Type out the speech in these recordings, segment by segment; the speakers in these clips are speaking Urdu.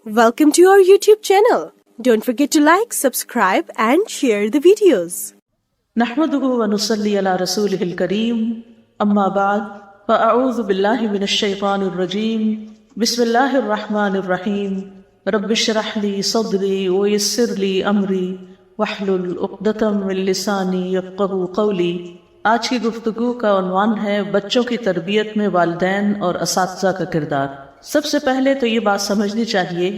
Welcome to our YouTube channel. Don't forget to like, subscribe and share the videos. نحمده ونصلي على رسوله الكريم أما بعد فأعوذ بالله من الشيطان الرجيم بسم الله الرحمن الرحيم رب اشرح لي صدري ويسر لي أمري واحلل عقدة من لساني يفقهوا قولي۔ آج کی گفتگو کا عنوان ہے بچوں کی تربیت میں والدین اور اساتذہ کا کردار۔ سب سے پہلے تو یہ بات سمجھنی چاہیے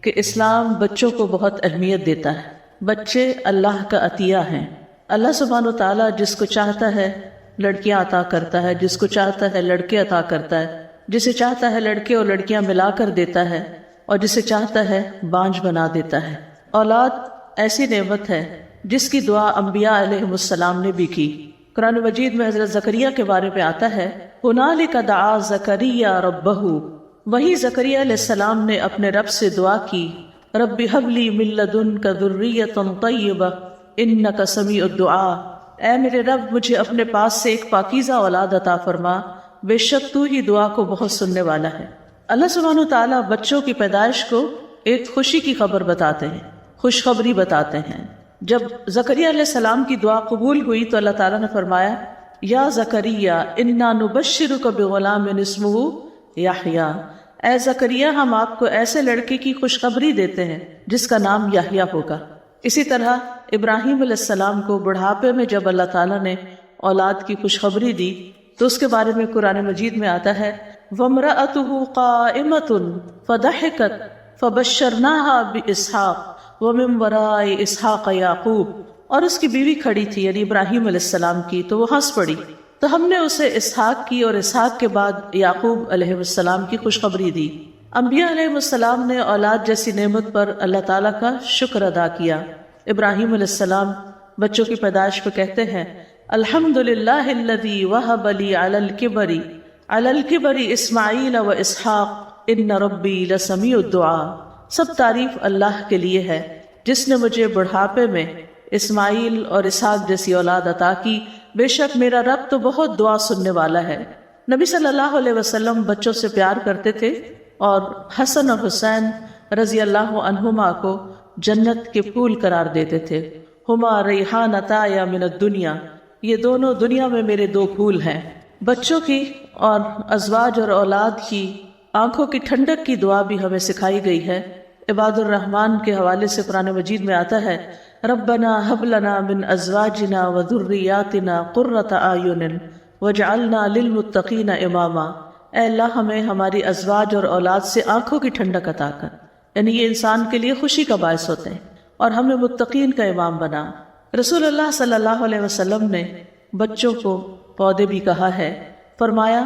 کہ اسلام بچوں کو بہت اہمیت دیتا ہے۔ بچے اللہ کا عطیہ ہیں۔ اللہ سبحانہ و تعالیٰ جس کو چاہتا ہے لڑکیاں عطا کرتا ہے، جس کو چاہتا ہے لڑکے عطا کرتا ہے، جسے چاہتا ہے لڑکے اور لڑکیاں ملا کر دیتا ہے، اور جسے چاہتا ہے بانجھ بنا دیتا ہے۔ اولاد ایسی نعمت ہے جس کی دعا انبیاء علیہ السلام نے بھی کی۔ قرآن مجید میں حضرت زکریا کے بارے میں آتا ہے ہنالک دعا زکریا ربہ، وہی زکریا علیہ السلام نے اپنے رب سے دعا کی رب ہب لی من لدنک ذریۃ طیبہ انک سمیع الدعاء، اے میرے رب مجھے اپنے پاس سے ایک پاکیزہ اولاد عطا فرما، بے شک تو ہی دعا کو بہت سننے والا ہے۔ اللہ سبحانہ وتعالیٰ بچوں کی پیدائش کو ایک خوشی کی خبر بتاتے ہیں، خوشخبری بتاتے ہیں۔ جب زکریا علیہ السلام کی دعا قبول ہوئی تو اللہ تعالیٰ نے فرمایا یا زکریا انا نبشرک بغلام اسمہ یحییٰ، اے زکریا ہم آپ کو ایسے لڑکے کی خوشخبری دیتے ہیں جس کا نام یحییٰ ہوگا۔ اسی طرح ابراہیم علیہ السلام کو بڑھاپے میں جب اللہ تعالیٰ نے اولاد کی خوشخبری دی تو اس کے بارے میں قرآن مجید میں آتا ہے وامرأتہ قائمۃ فضحکت فبشرناها باسحاق ومن وراء اسحاق یعقوب، اور اس کی بیوی کھڑی تھی یعنی ابراہیم علیہ السلام کی تو وہ ہنس پڑی، تو ہم نے اسے اسحاق کی اور اسحاق کے بعد یعقوب علیہ السلام کی خوشخبری دی۔ انبیاء علیہ السلام نے اولاد جیسی نعمت پر اللہ تعالیٰ کا شکر ادا کیا۔ ابراہیم علیہ السلام بچوں کی پیدائش پہ کہتے ہیں الحمدللہ الذی وہب لی علی الکبر اسماعیل و اسحاق ان ربی لسمیع الدعاء، سب تعریف اللہ کے لیے ہے جس نے مجھے بڑھاپے میں اسماعیل اور اسحاق جیسی اولاد عطا کی، بے شک میرا رب تو بہت دعا سننے والا ہے۔ نبی صلی اللہ علیہ وسلم بچوں سے پیار کرتے تھے اور حسن اور حسین رضی اللہ عنہما کو جنت کے پھول قرار دیتے تھے۔ ہما ریحانتا من الدنیا، یہ دونوں دنیا میں میرے دو پھول ہیں۔ بچوں کی اور ازواج اور اولاد کی آنکھوں کی ٹھنڈک کی دعا بھی ہمیں سکھائی گئی ہے۔ عباد الرحمن کے حوالے سے قرآن مجید میں آتا ہے ربنا هب لنا من ازواجنا وذریاتنا قرۃ اعین واجعلنا للمتقین اماما، اے اللہ ہمیں ہماری ازواج اور اولاد سے آنکھوں کی ٹھنڈک عطا کر، یعنی یہ انسان کے لیے خوشی کا باعث ہوتے ہیں، اور ہمیں متقین کا امام بنا۔ رسول اللہ صلی اللہ علیہ وسلم نے بچوں کو پودے بھی کہا ہے، فرمایا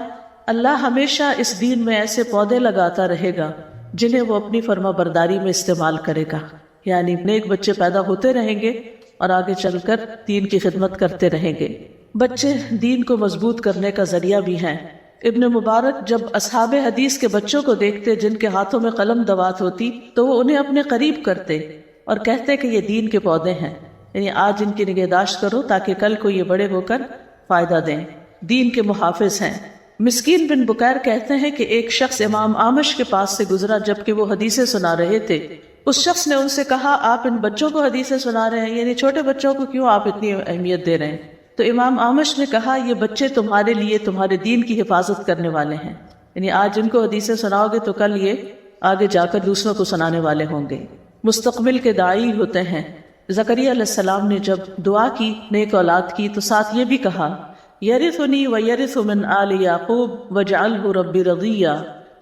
اللہ ہمیشہ اس دین میں ایسے پودے لگاتا رہے گا جنہیں وہ اپنی فرما برداری میں استعمال کرے گا، یعنی نیک بچے پیدا ہوتے رہیں گے اور آگے چل کر دین کی خدمت کرتے رہیں گے۔ بچے دین کو مضبوط کرنے کا ذریعہ بھی ہیں۔ ابن مبارک جب اصحاب حدیث کے بچوں کو دیکھتے جن کے ہاتھوں میں قلم دوات ہوتی تو وہ انہیں اپنے قریب کرتے اور کہتے کہ یہ دین کے پودے ہیں، یعنی آج ان کی نگہداشت کرو تاکہ کل کو یہ بڑے ہو کر فائدہ دیں، دین کے محافظ ہیں۔ مسکین بن بکیر کہتے ہیں کہ ایک شخص امام اعمش کے پاس سے گزرا جبکہ وہ حدیثیں سنا رہے تھے۔ اس شخص نے ان سے کہا آپ ان بچوں کو حدیثیں سنا رہے ہیں، یعنی چھوٹے بچوں کو کیوں آپ اتنی اہمیت دے رہے ہیں؟ تو امام اعمش نے کہا یہ بچے تمہارے لیے تمہارے دین کی حفاظت کرنے والے ہیں، یعنی آج ان کو حدیثیں سناؤ گے تو کل یہ آگے جا کر دوسروں کو سنانے والے ہوں گے، مستقبل کے داعی ہوتے ہیں۔ زکریا علیہ السلام نے جب دعا کی نیک اولاد کی تو ساتھ یہ بھی کہا یرثنی ویرث من آل یعقوب واجعلہ ربی رضیہ،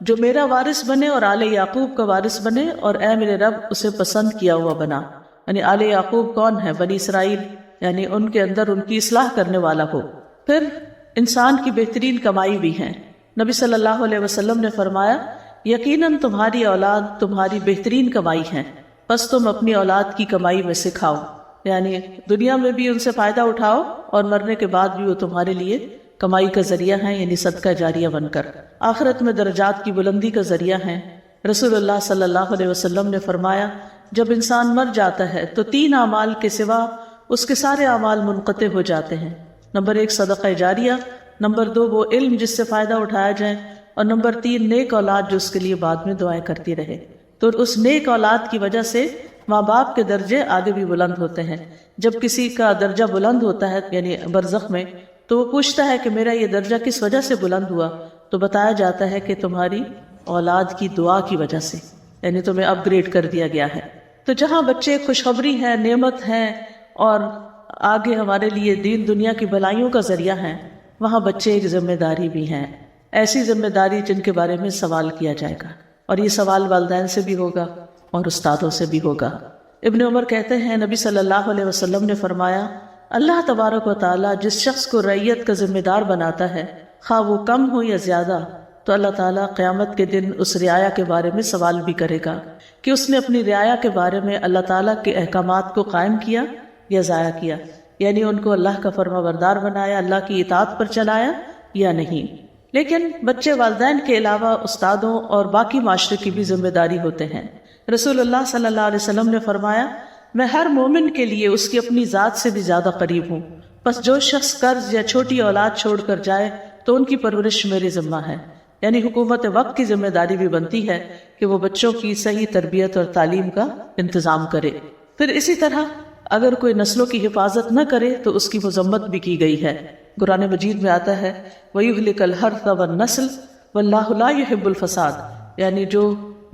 جو میرا وارث بنے اور آل یعقوب کا وارث بنے اور اے میرے رب اسے پسند کیا ہوا بنا، یعنی آل یعقوب کون ہے؟ بنی اسرائیل، یعنی ان کے اندر ان کی اصلاح کرنے والا ہو۔ پھر انسان کی بہترین کمائی بھی ہیں۔ نبی صلی اللہ علیہ وسلم نے فرمایا یقیناً تمہاری اولاد تمہاری بہترین کمائی ہے، بس تم اپنی اولاد کی کمائی میں سے کھاؤ، یعنی دنیا میں بھی ان سے فائدہ اٹھاؤ اور مرنے کے بعد بھی وہ تمہارے لیے کمائی کا ذریعہ ہیں، یعنی صدقہ جاریہ بن کر آخرت میں درجات کی بلندی کا ذریعہ ہیں۔ رسول اللہ صلی اللہ علیہ وسلم نے فرمایا جب انسان مر جاتا ہے تو 3 اعمال کے سوا اس کے سارے اعمال منقطع ہو جاتے ہیں۔ نمبر 1 صدقہ جاریہ، نمبر 2 وہ علم جس سے فائدہ اٹھایا جائے، اور نمبر 3 نیک اولاد جو اس کے لیے بعد میں دعائیں کرتی رہے۔ تو اس نیک اولاد کی وجہ سے ماں باپ کے درجے آگے بھی بلند ہوتے ہیں. جب کسی کا درجہ بلند ہوتا ہے یعنی برزخ میں، تو وہ پوچھتا ہے کہ میرا یہ درجہ کس وجہ سے بلند ہوا، تو بتایا جاتا ہے کہ تمہاری اولاد کی دعا کی وجہ سے، یعنی تمہیں اپ گریڈ کر دیا گیا ہے. تو جہاں بچے خوشخبری ہیں، نعمت ہیں اور آگے ہمارے لیے دین دنیا کی بھلائیوں کا ذریعہ ہیں، وہاں بچے ایک ذمہ داری بھی ہیں، ایسی ذمہ داری جن کے بارے میں سوال کیا جائے گا، اور یہ سوال والدین سے بھی ہوگا اور استادوں سے بھی ہوگا. ابن عمر کہتے ہیں نبی صلی اللہ علیہ وسلم نے فرمایا، اللہ تبارک و تعالیٰ جس شخص کو رعیت کا ذمہ دار بناتا ہے، خواہ وہ کم ہو یا زیادہ، تو اللہ تعالیٰ قیامت کے دن اس رعایا کے بارے میں سوال بھی کرے گا کہ اس نے اپنی رعایا کے بارے میں اللہ تعالیٰ کے احکامات کو قائم کیا یا ضائع کیا، یعنی ان کو اللہ کا فرما بردار بنایا، اللہ کی اطاعت پر چلایا یا نہیں. لیکن بچے والدین کے علاوہ استادوں اور باقی معاشرے کی بھی ذمہ داری ہوتے ہیں. رسول اللہ صلی اللہ علیہ وسلم نے فرمایا، میں ہر مومن کے لیے اس کی اپنی ذات سے بھی زیادہ قریب ہوں، پس جو شخص قرض یا چھوٹی اولاد چھوڑ کر جائے تو ان کی پرورش میری ذمہ ہے. یعنی حکومت وقت کی ذمہ داری بھی بنتی ہے کہ وہ بچوں کی صحیح تربیت اور تعلیم کا انتظام کرے. پھر اسی طرح اگر کوئی نسلوں کی حفاظت نہ کرے تو اس کی مذمت بھی کی گئی ہے. قرآن مجید میں آتا ہے وَيُهْلِكَ الْحَرْثَ وَالنَّسْلَ وَاللَّهُ لَا يُحِبُّ الْفَسَادَ، یعنی جو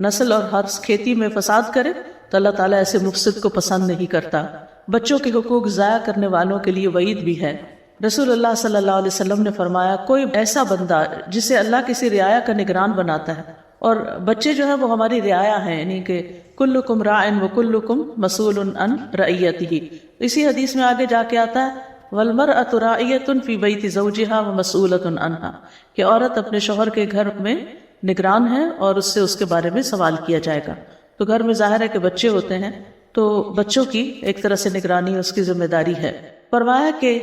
نسل اور حرث کھیتی میں فساد کرے تو اللہ تعالیٰ ایسے مفسد کو پسند نہیں کرتا. بچوں کے حقوق ضائع کرنے والوں کے لیے وعید بھی ہے. رسول اللہ صلی اللہ علیہ وسلم نے فرمایا، کوئی ایسا بندہ جسے اللہ کسی رعایا کا نگران بناتا ہے، اور بچے جو ہیں وہ ہماری رعایا ہیں، یعنی کہ کلکم راعٍ وکلکم مسئول عن رعیتہ. اسی حدیث میں آگے جا کے آتا ہے والمرأة راعیۃ فی بیت زوجہا ومسئولۃ عنہا، کہ عورت اپنے شوہر کے گھر میں نگران ہے اور اس سے اس کے بارے میں سوال کیا جائے گا. تو گھر میں ظاہر ہے کہ بچے ہوتے ہیں تو بچوں کی ایک طرح سے نگرانی اس کی ذمہ داری ہے. فرمایا کہ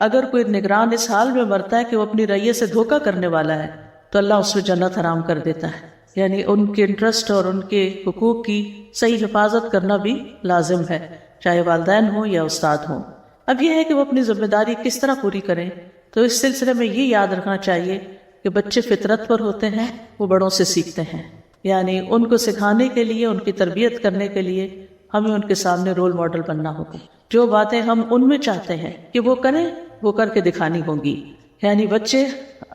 اگر کوئی نگران اس حال میں مرتا ہے کہ وہ اپنی رعیت سے دھوکہ کرنے والا ہے تو اللہ اس میں جنت حرام کر دیتا ہے. یعنی ان کے انٹرسٹ اور ان کے حقوق کی صحیح حفاظت کرنا بھی لازم ہے، چاہے والدین ہوں یا استاد ہوں. اب یہ ہے کہ وہ اپنی ذمہ داری کس طرح پوری کریں. تو اس سلسلے میں یہ یاد رکھنا چاہیے کہ بچے فطرت پر ہوتے ہیں، وہ بڑوں سے سیکھتے ہیں. یعنی ان کو سکھانے کے لیے، ان کی تربیت کرنے کے لیے ہمیں ان کے سامنے رول ماڈل بننا ہوگا. جو باتیں ہم ان میں چاہتے ہیں کہ وہ کریں، وہ کر کے دکھانی ہوں گی. یعنی بچے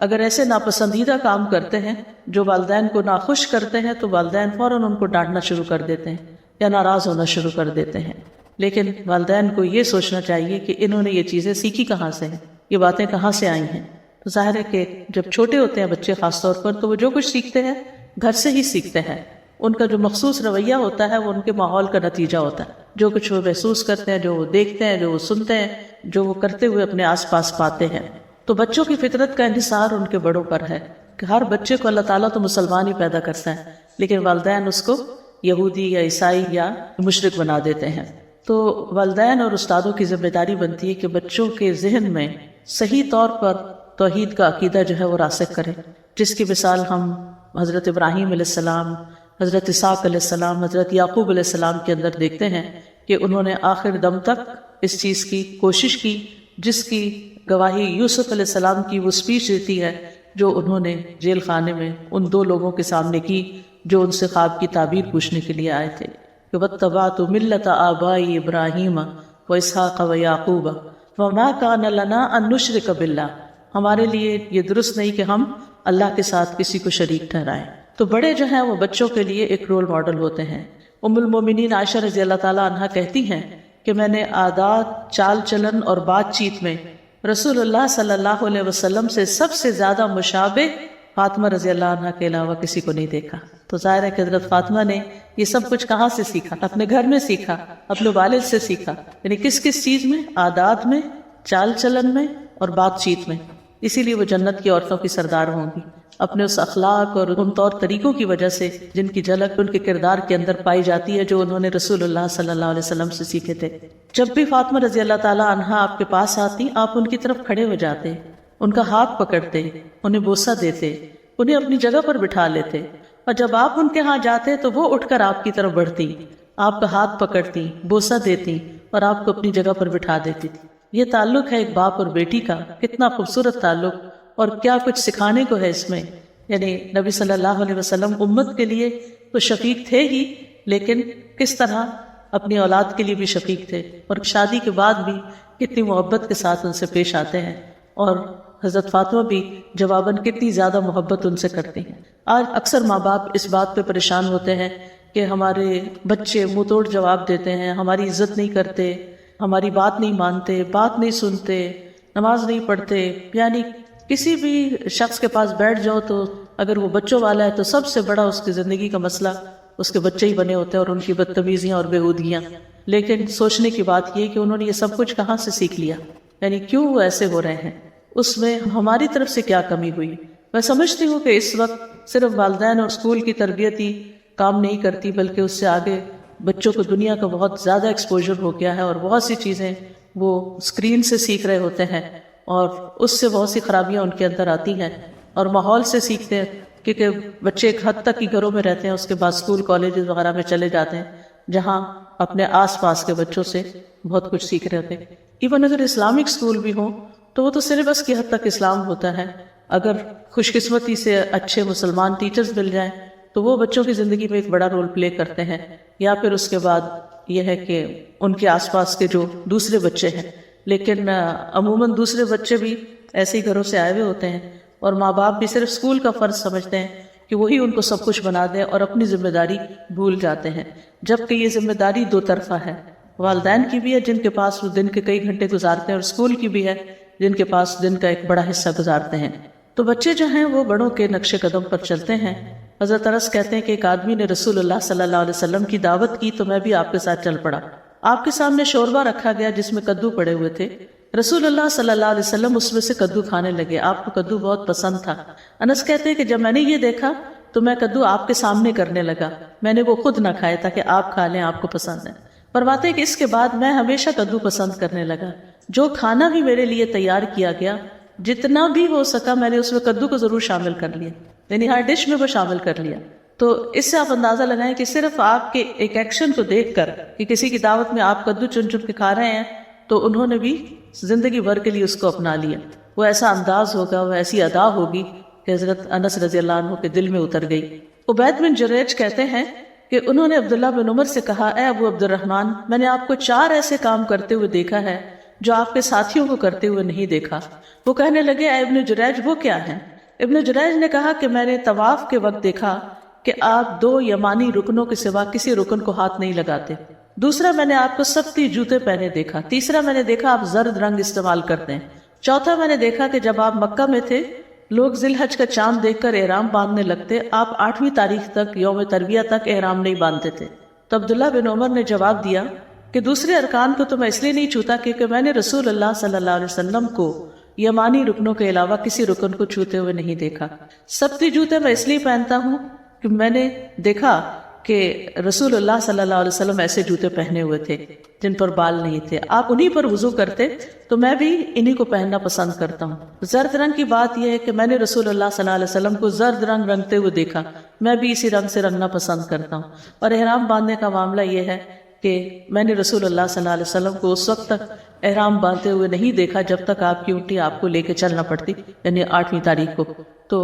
اگر ایسے ناپسندیدہ کام کرتے ہیں جو والدین کو ناخوش کرتے ہیں تو والدین فوراً ان کو ڈانٹنا شروع کر دیتے ہیں یا ناراض ہونا شروع کر دیتے ہیں. لیکن والدین کو یہ سوچنا چاہیے کہ انہوں نے یہ چیزیں سیکھی کہاں سے ہیں، یہ باتیں کہاں سے آئی ہیں. تو ظاہر ہے کہ جب چھوٹے ہوتے ہیں بچے خاص طور پر، تو وہ جو کچھ سیکھتے ہیں گھر سے ہی سیکھتے ہیں. ان کا جو مخصوص رویہ ہوتا ہے وہ ان کے ماحول کا نتیجہ ہوتا ہے. جو کچھ وہ محسوس کرتے ہیں، جو وہ دیکھتے ہیں، جو وہ سنتے ہیں، جو وہ کرتے ہوئے اپنے آس پاس پاتے ہیں. تو بچوں کی فطرت کا انحصار ان کے بڑوں پر ہے کہ ہر بچے کو اللہ تعالیٰ تو مسلمان ہی پیدا کرتا ہے، لیکن والدین اس کو یہودی یا عیسائی یا مشرک بنا دیتے ہیں. تو والدین اور استادوں کی ذمہ داری بنتی ہے کہ بچوں کے ذہن میں صحیح طور پر توحید کا عقیدہ جو ہے وہ راسخ کریں، جس کی مثال ہم حضرت ابراہیم علیہ السلام، حضرت اسحاق علیہ السلام، حضرت یعقوب علیہ السلام کے اندر دیکھتے ہیں کہ انہوں نے آخر دم تک اس چیز کی کوشش کی جس کی گواہی یوسف علیہ السلام کی وہ اسپیچ دیتی ہے جو انہوں نے جیل خانے میں ان دو لوگوں کے سامنے کی جو ان سے خواب کی تعبیر پوچھنے کے لیے آئے تھے کہ واتبعت ملۃ آبائی ابراہیم واسحاق ویعقوب وما کان لنا ان نشرک باللہ. ہمارے لیے یہ درست نہیں کہ ہم اللہ کے ساتھ کسی کو شریک ٹھہرائیں. تو بڑے جو ہیں وہ بچوں کے لیے ایک رول ماڈل ہوتے ہیں. ام المومنین عائشہ رضی اللہ تعالیٰ عنہا کہتی ہیں کہ میں نے عادات، چال چلن اور بات چیت میں رسول اللہ صلی اللہ علیہ وسلم سے سب سے زیادہ مشابہ فاطمہ رضی اللہ عنہا کے علاوہ کسی کو نہیں دیکھا. تو ظاہر ہے کہ حضرت فاطمہ نے یہ سب کچھ کہاں سے سیکھا؟ اپنے گھر میں سیکھا، اپنے والد سے سیکھا. یعنی کس کس چیز میں؟ عادات میں، چال چلن میں اور بات چیت میں. اسی لیے وہ جنت کی عورتوں کی سردار ہوں گی، اپنے اس اخلاق اور ان طور طریقوں کی وجہ سے جن کی جھلک ان کے کردار کے اندر پائی جاتی ہے جو انہوں نے رسول اللہ صلی اللہ علیہ وسلم سے سیکھے تھے. جب بھی فاطمہ رضی اللہ تعالیٰ عنہا آپ کے پاس آتی، آپ ان کی طرف کھڑے ہو جاتے، ان کا ہاتھ پکڑتے، انہیں بوسہ دیتے، انہیں اپنی جگہ پر بٹھا لیتے. اور جب آپ ان کے ہاں جاتے تو وہ اٹھ کر آپ کی طرف بڑھتی، آپ کا ہاتھ پکڑتی، بوسہ دیتی اور آپ کو اپنی جگہ پر بٹھا دیتی. یہ تعلق ہے ایک باپ اور بیٹی کا، کتنا خوبصورت تعلق اور کیا کچھ سکھانے کو ہے اس میں. یعنی نبی صلی اللہ علیہ وسلم امت کے لیے تو شفیق تھے ہی، لیکن کس طرح اپنی اولاد کے لیے بھی شفیق تھے، اور شادی کے بعد بھی کتنی محبت کے ساتھ ان سے پیش آتے ہیں، اور حضرت فاطمہ بھی جواباً کتنی زیادہ محبت ان سے کرتی ہیں۔ آج اکثر ماں باپ اس بات پہ پریشان ہوتے ہیں کہ ہمارے بچے منہ توڑ جواب دیتے ہیں، ہماری عزت نہیں کرتے، ہماری بات نہیں مانتے، بات نہیں سنتے، نماز نہیں پڑھتے، یعنی کسی بھی شخص کے پاس بیٹھ جاؤ تو اگر وہ بچوں والا ہے تو سب سے بڑا اس کی زندگی کا مسئلہ اس کے بچے ہی بنے ہوتے ہیں اور ان کی بدتمیزیاں اور بےہودگیاں۔ لیکن سوچنے کی بات یہ کہ انہوں نے یہ سب کچھ کہاں سے سیکھ لیا، یعنی کیوں وہ ایسے ہو رہے ہیں، اس میں ہماری طرف سے کیا کمی ہوئی۔ میں سمجھتی ہوں کہ اس وقت صرف والدین اور اسکول کی تربیت ہی کام نہیں کرتی، بلکہ اس سے آگے بچوں کو دنیا کا بہت زیادہ ایکسپوجر ہو گیا ہے، اور بہت سی چیزیں وہ اسکرین سے سیکھ رہے ہوتے ہیں، اور اس سے بہت سی خرابیاں ان کے اندر آتی ہیں، اور ماحول سے سیکھتے ہیں، کیونکہ بچے ایک حد تک ہی گھروں میں رہتے ہیں، اس کے بعد اسکول کالجز وغیرہ میں چلے جاتے ہیں جہاں اپنے آس پاس کے بچوں سے بہت کچھ سیکھ رہے ہوتے ہیں۔ ایون اگر اسلامک اسکول بھی ہوں تو وہ تو سلیبس کی حد تک اسلام ہوتا ہے، اگر خوش قسمتی سے اچھے مسلمان ٹیچرز مل جائیں تو وہ بچوں کی زندگی میں ایک بڑا رول پلے کرتے ہیں، یا پھر اس کے بعد یہ ہے کہ ان کے آس پاس کے جو دوسرے بچے ہیں، لیکن عموماً دوسرے بچے بھی ایسے ہی گھروں سے آئے ہوئے ہوتے ہیں، اور ماں باپ بھی صرف اسکول کا فرض سمجھتے ہیں کہ وہی ان کو سب کچھ بنا دیں، اور اپنی ذمہ داری بھول جاتے ہیں، جبکہ یہ ذمہ داری دو طرفہ ہے، والدین کی بھی ہے جن کے پاس وہ دن کے کئی گھنٹے گزارتے ہیں، اور اسکول کی بھی ہے جن کے پاس دن کا ایک بڑا حصہ گزارتے ہیں۔ تو بچے جو ہیں وہ بڑوں کے نقش قدم پر چلتے ہیں۔ حضرت انس کہتے ہیں کہ ایک آدمی نے رسول اللہ صلی اللہ علیہ وسلم کی دعوت کی تو میں بھی آپ کے ساتھ چل پڑا۔ آپ کے سامنے شوربہ رکھا گیا جس میں کدو پڑے ہوئے تھے، رسول اللہ صلی اللہ علیہ وسلم اس میں سے کدو کھانے لگے، آپ کو کدو بہت پسند تھا۔ انس کہتے ہیں کہ جب میں نے یہ دیکھا تو میں کدو آپ کے سامنے کرنے لگا، میں نے وہ خود نہ کھائے تاکہ آپ کھا لیں، آپ کو پسند ہے۔ فرماتے ہیں کہ اس کے بعد میں ہمیشہ کدو پسند کرنے لگا، جو کھانا بھی میرے لیے تیار کیا گیا جتنا بھی ہو سکا میں نے اس میں کدو کو ضرور شامل کر لیا، یعنی ہر ڈش میں وہ شامل کر لیا۔ تو اس سے آپ اندازہ لگائیں کہ صرف آپ کے ایک ایکشن کو دیکھ کر کہ کسی کی دعوت میں آپ کدو چن چن کے کھا رہے ہیں تو انہوں نے بھی زندگی بھر کے لیے اس کو اپنا لیا۔ وہ ایسا انداز ہوگا، وہ ایسی ادا ہوگی کہ حضرت انس رضی اللہ عنہ کے دل میں اتر گئی۔ عبید بن جریج کہتے ہیں کہ انہوں نے عبداللہ بن عمر سے کہا، اے ابو عبد الرحمن، میں نے آپ کو 4 ایسے کام کرتے ہوئے دیکھا ہے جو آپ کے ساتھیوں کو کرتے ہوئے نہیں دیکھا۔ وہ کہنے لگے، اے ابن جریج وہ کیا ہیں؟ ابن جریج نے کہا کہ میں نے طواف کے وقت دیکھا کہ آپ 2 یمانی رکنوں کے سوا کسی رکن کو ہاتھ نہیں لگاتے۔ دوسرا میں نے آپ کو سبتی جوتے پہنے دیکھا۔ تیسرا میں نے دیکھا آپ زرد رنگ استعمال کرتے ہیں۔ چوتھا میں نے دیکھا کہ جب آپ مکہ میں تھے لوگ ذی الحج کا چاند دیکھ کر احرام باندھنے لگتے، آپ 8ویں تاریخ تک یوم ترویہ تک احرام نہیں باندھتے تھے۔ تو عبداللہ بن عمر نے جواب دیا کہ دوسرے ارکان کو تو میں اس لیے نہیں چھوتا کیونکہ میں نے رسول اللہ صلی اللہ علیہ وسلم کو یمانی رکنوں کے علاوہ کسی رکن کو چھوتے ہوئے نہیں دیکھا۔ سبتی جوتے میں اس لیے پہنتا ہوں کہ میں نے دیکھا کہ رسول اللہ صلی اللہ علیہ وسلم ایسے جوتے پہنے ہوئے تھے جن پر بال نہیں تھے، آپ انہی پر وضو کرتے تو میں بھی انہی کو پہننا پسند کرتا ہوں۔ زرد رنگ کی بات یہ ہے کہ میں نے رسول اللہ صلی اللہ علیہ وسلم کو زرد رنگ رنگتے ہوئے دیکھا، میں بھی اسی رنگ سے رنگنا پسند کرتا ہوں۔ اور احرام باندھنے کا معاملہ یہ ہے کہ میں نے رسول اللہ صلی اللہ علیہ وسلم کو اس وقت تک احرام باندھتے ہوئے نہیں دیکھا جب تک آپ کی اونٹی آپ کو لے کے چلنا پڑتی، یعنی 8ویں تاریخ کو۔ تو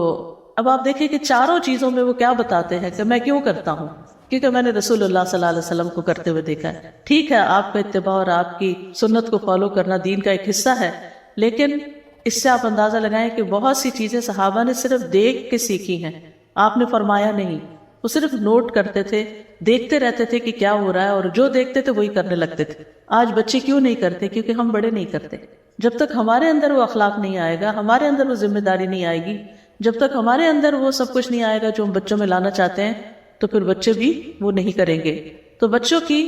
اب آپ دیکھیں کہ چاروں چیزوں میں وہ کیا بتاتے ہیں کہ میں کیوں کرتا ہوں، کیونکہ میں نے رسول اللہ صلی اللہ علیہ وسلم کو کرتے ہوئے دیکھا ہے۔ ٹھیک ہے، آپ کا اتباع اور آپ کی سنت کو فالو کرنا دین کا ایک حصہ ہے، لیکن اس سے آپ اندازہ لگائیں کہ بہت سی چیزیں صحابہ نے صرف دیکھ کے سیکھی ہیں، آپ نے فرمایا نہیں، وہ صرف نوٹ کرتے تھے، دیکھتے رہتے تھے کہ کیا ہو رہا ہے، اور جو دیکھتے تھے وہی کرنے لگتے تھے۔ آج بچے کیوں نہیں کرتے؟ کیونکہ ہم بڑے نہیں کرتے۔ جب تک ہمارے اندر وہ اخلاق نہیں آئے گا، ہمارے اندر وہ ذمہ داری نہیں آئے گی، جب تک ہمارے اندر وہ سب کچھ نہیں آئے گا جو ہم بچوں میں لانا چاہتے ہیں، تو پھر بچے بھی وہ نہیں کریں گے۔ تو بچوں کی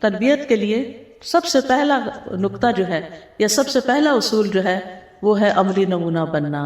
تربیت کے لیے سب سے پہلا نقطہ جو ہے یا سب سے پہلا اصول جو ہے وہ ہے عملی نمونہ بننا،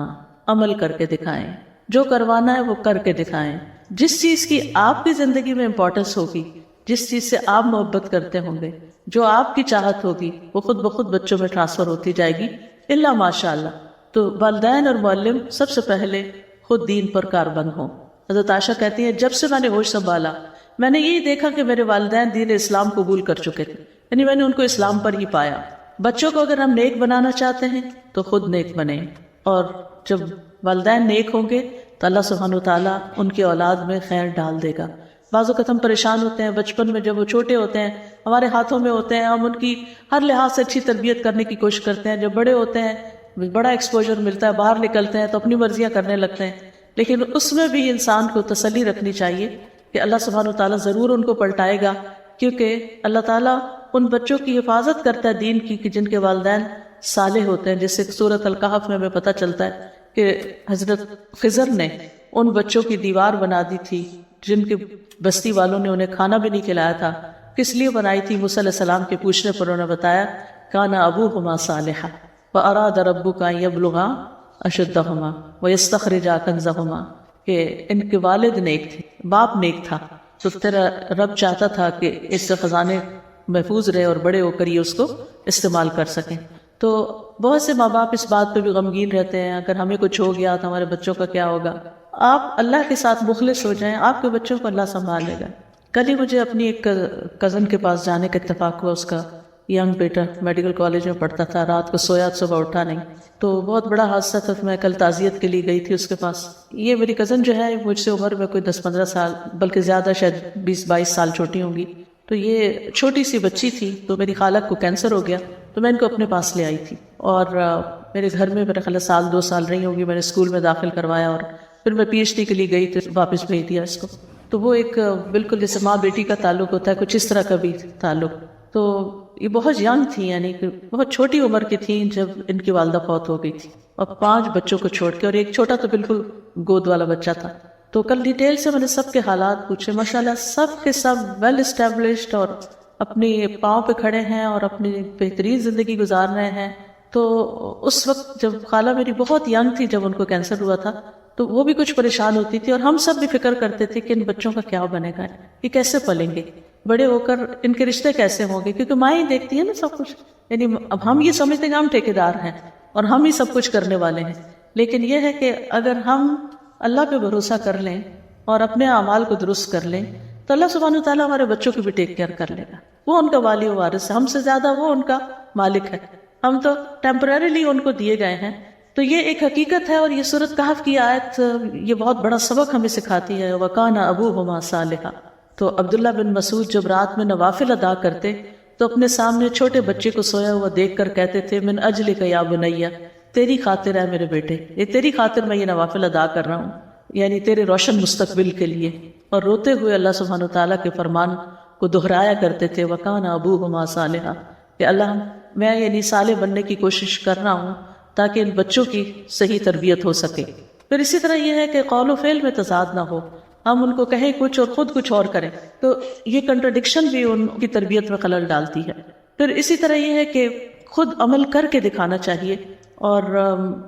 عمل کر کے دکھائیں، جو کروانا ہے وہ کر کے دکھائیں۔ جس چیز کی آپ کی زندگی میں امپورٹنس ہوگی، جس چیز سے آپ محبت کرتے ہوں گے، جو آپ کی چاہت ہوگی، وہ خود بخود بچوں میں ٹرانسفر ہوتی جائے گی، الا ماشاء اللہ۔ تو والدین اور معلم سب سے پہلے خود دین پر کاربند ہوں۔ حضرت عائشہ کہتی ہیں جب سے میں نے ہوش سنبھالا میں نے یہی دیکھا کہ میرے والدین دین اسلام قبول کر چکے تھے، یعنی میں نے ان کو اسلام پر ہی پایا۔ بچوں کو اگر ہم نیک بنانا چاہتے ہیں تو خود نیک بنیں، اور جب والدین نیک ہوں گے تو اللہ سبحانہ وتعالیٰ ان کی اولاد میں خیر ڈال دے گا۔ بعض اوقات ہم پریشان ہوتے ہیں بچپن میں، جب وہ چھوٹے ہوتے ہیں ہمارے ہاتھوں میں ہوتے ہیں، ہم ان کی ہر لحاظ سے اچھی تربیت کرنے کی کوشش کرتے ہیں. جب بڑے ہوتے ہیں بڑا ایکسپوجر ملتا ہے، باہر نکلتے ہیں تو اپنی مرضیاں کرنے لگتے ہیں. لیکن اس میں بھی انسان کو تسلی رکھنی چاہیے کہ اللہ سبحانہ وتعالیٰ ضرور ان کو پلٹائے گا، کیونکہ اللہ تعالیٰ ان بچوں کی حفاظت کرتا ہے دین کی کہ جن کے والدین صالح ہوتے ہیں. جیسے سورۃ الکہف میں ہمیں پتہ چلتا ہے کہ حضرت خضر نے ان بچوں کی دیوار بنا دی تھی جن کی بستی والوں نے انہیں کھانا بھی نہیں کھلایا تھا. کس لیے بنائی تھی؟ موسیٰ علیہ السلام کے پوچھنے پر انہوں نے بتایا کان ابوہما صالحا فاراد ربک ان یبلغا اشدہما ویستخرجا کنزہما، کہ ان کے والد نیک تھے، باپ نیک تھا، تو تیرا رب چاہتا تھا کہ اس سے خزانے محفوظ رہے اور بڑے ہو کر یہ اس کو استعمال کر سکیں. تو بہت سے ماں باپ اس بات پہ بھی غمگین رہتے ہیں اگر ہمیں کچھ ہو گیا تو ہمارے بچوں کا کیا ہوگا. آپ اللہ کے ساتھ مخلص ہو جائیں، آپ کے بچوں کو اللہ سنبھال لے گا. کل ہی مجھے اپنی ایک کزن کے پاس جانے کا اتفاق ہوا. اس کا ینگ بیٹا میڈیکل کالج میں پڑھتا تھا، رات کو سویا صبح اٹھا نہیں، تو بہت بڑا حادثہ تھا. میں کل تعزیت کے لیے گئی تھی اس کے پاس. یہ میری کزن جو ہے مجھ سے عمر میں کوئی 10-15 سال بلکہ زیادہ، شاید 20-22 سال چھوٹی ہوں گی. تو یہ چھوٹی سی بچی تھی، تو میری خالہ کو کینسر ہو گیا تو میں ان کو اپنے پاس لے آئی تھی، اور میرے گھر میں میرا خیال 1-2 سال رہی ہوگی. میں نے اسکول میں داخل کروایا اور پھر میں PhD کے لیے گئی تو واپس بھیج دیا اس کو. تو وہ ایک بالکل جیسے ماں بیٹی کا تعلق ہوتا ہے، کچھ اس طرح کا بھی تعلق. تو یہ بہت ینگ تھی، یعنی کہ بہت چھوٹی عمر کی تھیں جب ان کی والدہ فوت ہو گئی تھی، اور 5 بچوں کو چھوڑ کے، اور ایک چھوٹا تو بالکل گود والا بچہ تھا. تو کل ڈیٹیل سے میں نے سب کے حالات پوچھے. ماشاءاللہ سب کے سب ویل اسٹیبلشڈ اور اپنی پاؤں پہ کھڑے ہیں اور اپنی بہترین زندگی گزار رہے ہیں. تو اس وقت جب خالہ میری بہت ینگ تھی جب ان کو کینسر ہوا تھا، تو وہ بھی کچھ پریشان ہوتی تھی، اور ہم سب بھی فکر کرتے تھے کہ ان بچوں کا کیا بنے گا، یہ کیسے پلیں گے، بڑے ہو کر ان کے رشتے کیسے ہوں گے، کیونکہ ماں ہی دیکھتی ہے نا سب کچھ. یعنی اب ہم یہ سمجھتے ہیں کہ ہم ٹھیکیدار ہیں اور ہم ہی سب کچھ کرنے والے ہیں. لیکن یہ ہے کہ اگر ہم اللہ پہ بھروسہ کر لیں اور اپنے اعمال کو درست کر لیں تو اللہ سبحانہ وتعالیٰ ہمارے بچوں کی بھی ٹیک کیئر کر لے گا. وہ ان کا والی و وارث ہے، ہم سے زیادہ وہ ان کا مالک ہے، ہم تو ٹیمپریریلی ان کو دیے گئے ہیں. تو یہ ایک حقیقت ہے، اور یہ سورۃ کہف کی آیت یہ بہت بڑا سبق ہمیں سکھاتی ہے. وَكَانَ أَبُوهُمَا صَالِحًا. تو عبداللہ بن مسعود جب رات میں نوافل ادا کرتے تو اپنے سامنے چھوٹے بچے کو سویا ہوا دیکھ کر کہتے تھے من اجلک یا بنیا، تیری خاطر ہے میرے بیٹے، یہ تیری خاطر میں یہ نوافل ادا کر رہا ہوں، یعنی تیرے روشن مستقبل کے لیے. اور روتے ہوئے اللہ سبحانہ وتعالیٰ کے فرمان کو دہرایا کرتے تھے وَكَانَ أَبُوهُمَا صَالِحًا، کہ اللہ میں یعنی صالح بننے کی کوشش کر رہا ہوں تاکہ ان بچوں کی صحیح تربیت ہو سکے. پھر اسی طرح یہ ہے کہ قول و فعل میں تضاد نہ ہو، ہم ان کو کہیں کچھ اور خود کچھ اور کریں، تو یہ کنٹرڈکشن بھی ان کی تربیت میں خلل ڈالتی ہے. پھر اسی طرح یہ ہے کہ خود عمل کر کے دکھانا چاہیے، اور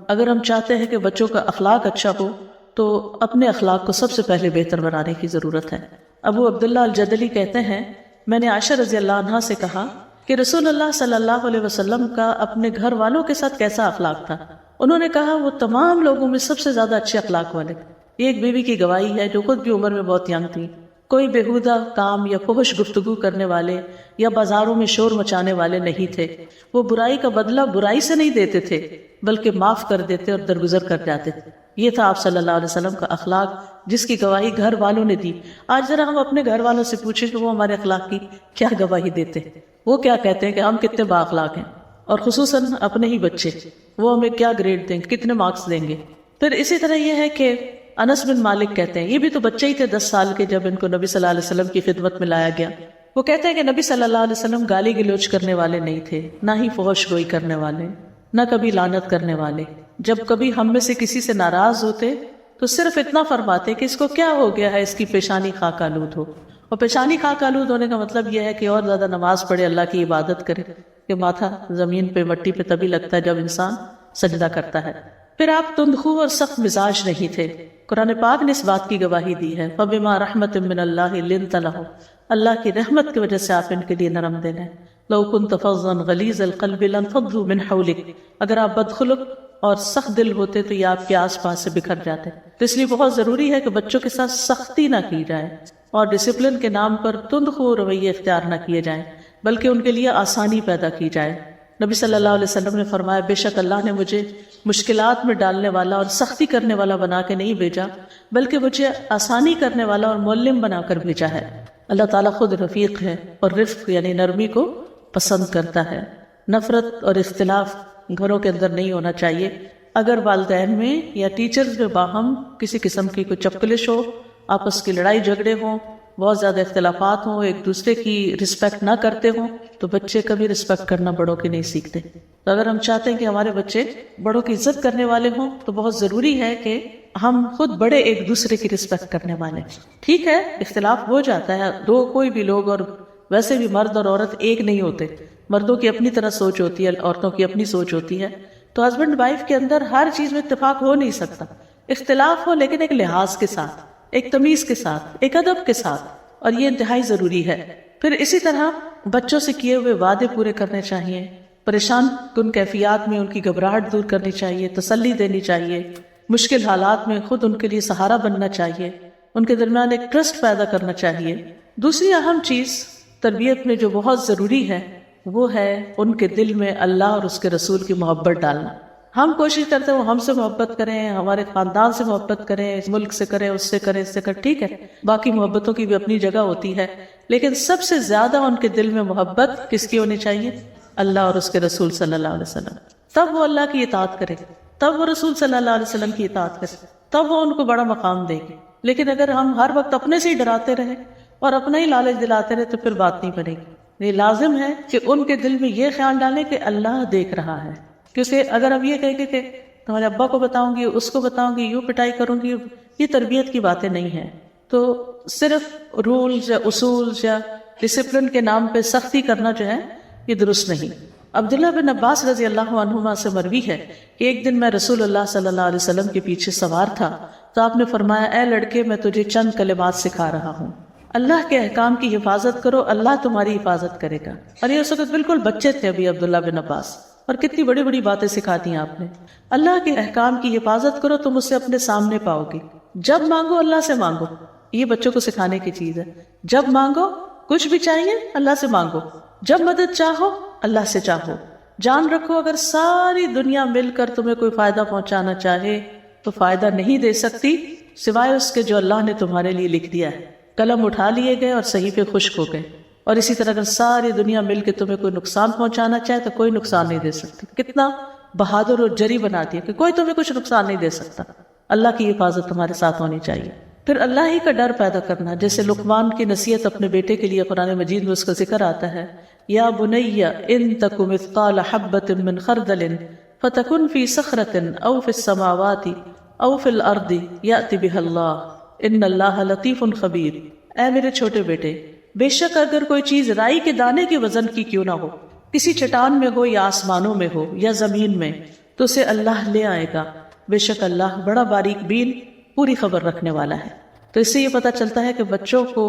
اگر ہم چاہتے ہیں کہ بچوں کا اخلاق اچھا ہو تو اپنے اخلاق کو سب سے پہلے بہتر بنانے کی ضرورت ہے. ابو عبداللہ الجدلی کہتے ہیں میں نے عائشہ رضی اللہ عنہا سے کہا کہ رسول اللہ صلی اللہ علیہ وسلم کا اپنے گھر والوں کے ساتھ کیسا اخلاق تھا؟ انہوں نے کہا وہ تمام لوگوں میں سب سے زیادہ اچھے اخلاق والے. یہ ایک بیوی کی گواہی ہے جو خود بھی عمر میں بہت ینگ تھی. کوئی بےہودہ کام یا فحش گفتگو کرنے والے یا بازاروں میں شور مچانے والے نہیں تھے. وہ برائی کا بدلہ برائی سے نہیں دیتے تھے بلکہ معاف کر دیتے اور درگزر کر جاتے تھے. یہ تھا آپ صلی اللہ علیہ وسلم کا اخلاق جس کی گواہی گھر والوں نے دی. آج ذرا ہم اپنے گھر والوں سے پوچھیں کہ وہ ہمارے اخلاق کی کیا گواہی دیتے ہیں، وہ کیا کہتے ہیں کہ ہم کتنے با اخلاق ہیں، اور خصوصاً اپنے ہی بچے وہ ہمیں کیا گریڈ دیں گے، کتنے مارکس دیں گے. پھر اسی طرح یہ ہے کہ انس بن مالک کہتے ہیں، یہ بھی تو بچے ہی تھے 10 سال کے جب ان کو نبی صلی اللہ علیہ وسلم کی خدمت میں لایا گیا. وہ کہتے ہیں کہ نبی صلی اللہ علیہ وسلم گالی گلوچ کرنے والے نہیں تھے، نہ ہی فحش گوئی کرنے والے، نہ کبھی لعنت کرنے والے. جب کبھی ہم میں سے کسی سے ناراض ہوتے تو صرف اتنا فرماتے کہ اس کو کیا ہو گیا ہے، اس کی پیشانی خاک آلود ہو. اور پیشانی خاک آلود ہونے کا مطلب یہ ہے کہ اور زیادہ نماز پڑھے، اللہ کی عبادت کرے، کہ ماتھا زمین پہ مٹی پہ تبھی لگتا ہے جب انسان سجدہ کرتا ہے. پھر آپ تندخو اور سخت مزاج نہیں تھے. قرآن پاک نے اس بات کی گواہی دی ہے فَبِمَا رَحْمَةٍ مِّنَ اللَّهِ لِنْتَ لَهُمْ، اللہ کی رحمت کی وجہ سے آپ ان کے لیے نرم دل ہیں. لَوْ كُنْتَ فَظًّا غَلِيظَ الْقَلْبِ لَانفَضُّوا مِنْ حَوْلِكَ، اگر آپ بدخلق اور سخت دل ہوتے تو یہ آپ کے آس پاس سے بکھر جاتے. تو اس لیے بہت ضروری ہے کہ بچوں کے ساتھ سختی نہ کی جائے اور ڈسپلن کے نام پر تندخو رویے اختیار نہ کیے جائیں، بلکہ ان کے لیے آسانی پیدا کی جائے. نبی صلی اللہ علیہ وسلم نے فرمایا بے شک اللہ نے مجھے مشکلات میں ڈالنے والا اور سختی کرنے والا بنا کے نہیں بھیجا، بلکہ مجھے آسانی کرنے والا اور معلم بنا کر بھیجا ہے۔ اللہ تعالیٰ خود رفیق ہے اور رفق یعنی نرمی کو پسند کرتا ہے۔ نفرت اور اختلاف گھروں کے اندر نہیں ہونا چاہیے۔ اگر والدین میں یا ٹیچرز میں باہم کسی قسم کی کوئی چپکلش ہو، آپس کی لڑائی جھگڑے ہوں، بہت زیادہ اختلافات ہوں، ایک دوسرے کی رسپیکٹ نہ کرتے ہوں، تو بچے کبھی رسپیکٹ کرنا بڑوں کی نہیں سیکھتے۔ تو اگر ہم چاہتے ہیں کہ ہمارے بچے بڑوں کی عزت کرنے والے ہوں تو بہت ضروری ہے کہ ہم خود بڑے ایک دوسرے کی رسپیکٹ کرنے والے۔ ٹھیک ہے اختلاف ہو جاتا ہے، کوئی بھی لوگ، اور ویسے بھی مرد اور عورت ایک نہیں ہوتے، مردوں کی اپنی طرح سوچ ہوتی ہے، عورتوں کی اپنی سوچ ہوتی ہے، تو ہسبینڈ وائف کے اندر ہر چیز میں اتفاق ہو نہیں سکتا۔ اختلاف ہو لیکن ایک لحاظ کے ساتھ، ایک تمیز کے ساتھ، ایک ادب کے ساتھ، اور یہ انتہائی ضروری ہے۔ پھر اسی طرح بچوں سے کیے ہوئے وعدے پورے کرنے چاہیے، پریشان کن کیفیات میں ان کی گھبراہٹ دور کرنی چاہیے، تسلی دینی چاہیے، مشکل حالات میں خود ان کے لیے سہارا بننا چاہیے، ان کے درمیان ایک ٹرسٹ پیدا کرنا چاہیے۔ دوسری اہم چیز تربیت میں جو بہت ضروری ہے وہ ہے ان کے دل میں اللہ اور اس کے رسول کی محبت ڈالنا۔ ہم کوشش کرتے ہیں وہ ہم سے محبت کریں، ہمارے خاندان سے محبت کریں، اس ملک سے کریں، اس سے کریں، اس سے کریں، ٹھیک ہے، باقی محبتوں کی بھی اپنی جگہ ہوتی ہے، لیکن سب سے زیادہ ان کے دل میں محبت کس کی ہونی چاہیے؟ اللہ اور اس کے رسول صلی اللہ علیہ وسلم۔ تب وہ اللہ کی اطاعت کرے، تب وہ رسول صلی اللہ علیہ وسلم کی اطاعت کرے، تب وہ ان کو بڑا مقام دے گے۔ لیکن اگر ہم ہر وقت اپنے سے ہی ڈراتے رہیں اور اپنا ہی لالچ دلاتے رہے تو پھر بات نہیں بنے گی۔ یہ لازم ہے کہ ان کے دل میں یہ خیال ڈالیں کہ اللہ دیکھ رہا ہے، کیونکہ اگر اب یہ کہیں کہ تمہارے ابا کو بتاؤں گی، اس کو بتاؤں گی، یوں پٹائی کروں گی، یہ تربیت کی باتیں نہیں ہیں۔ تو صرف رولز یا اصولز یا ڈسپلن کے نام پہ سختی کرنا جو ہے یہ درست نہیں۔ عبداللہ بن عباس رضی اللہ عنہما سے مروی ہے کہ ایک دن میں رسول اللہ صلی اللہ علیہ وسلم کے پیچھے سوار تھا تو آپ نے فرمایا اے لڑکے میں تجھے چند کلمات سکھا رہا ہوں، اللہ کے احکام کی حفاظت کرو، اللہ تمہاری حفاظت کرے گا۔ اور یہ اس وقت بالکل بچے تھے ابھی عبداللہ بن عباس، اور کتنی بڑی بڑی باتیں سکھا دی آپ نے۔ اللہ کے احکام کی حفاظت کرو، تم اسے اپنے سامنے پاؤ گے، جب مانگو اللہ سے مانگو۔ یہ بچوں کو سکھانے کی چیز ہے، جب مانگو، کچھ بھی چاہیے اللہ سے مانگو، جب مدد چاہو اللہ سے چاہو۔ جان رکھو اگر ساری دنیا مل کر تمہیں کوئی فائدہ پہنچانا چاہے تو فائدہ نہیں دے سکتی سوائے اس کے جو اللہ نے تمہارے لیے لکھ دیا ہے۔ قلم اٹھا لیے گئے اور صحیفے خشک ہو گئے۔ اور اسی طرح اگر ساری دنیا مل کے تمہیں کوئی نقصان پہنچانا چاہے تو کوئی نقصان نہیں دے سکتی۔ کتنا بہادر اور جری بنا دیا کہ کوئی تمہیں کچھ نقصان نہیں دے سکتا۔ اللہ کی حفاظت تمہارے ساتھ ہونی چاہیے۔ پھر اللہ ہی کا ڈر پیدا کرنا، جیسے لقمان کی نصیحت اپنے بیٹے کے لیے قرآن مجید میں اس کا ذکر آتا ہے، یا بنی ان تک مثقال حبۃ من خردل فتکن فی صخرۃ او فی السماوات او فی الارض یأت بها اللہ ان اللہ لطیف خبیر۔ اے میرے چھوٹے بیٹے، بے شک اگر کوئی چیز رائی کے دانے کے وزن کی کیوں نہ ہو، کسی چٹان میں ہو یا آسمانوں میں ہو یا زمین میں، تو اسے اللہ لے آئے گا۔ بے شک اللہ بڑا باریک بین، پوری خبر رکھنے والا ہے۔ تو اس سے یہ پتہ چلتا ہے کہ بچوں کو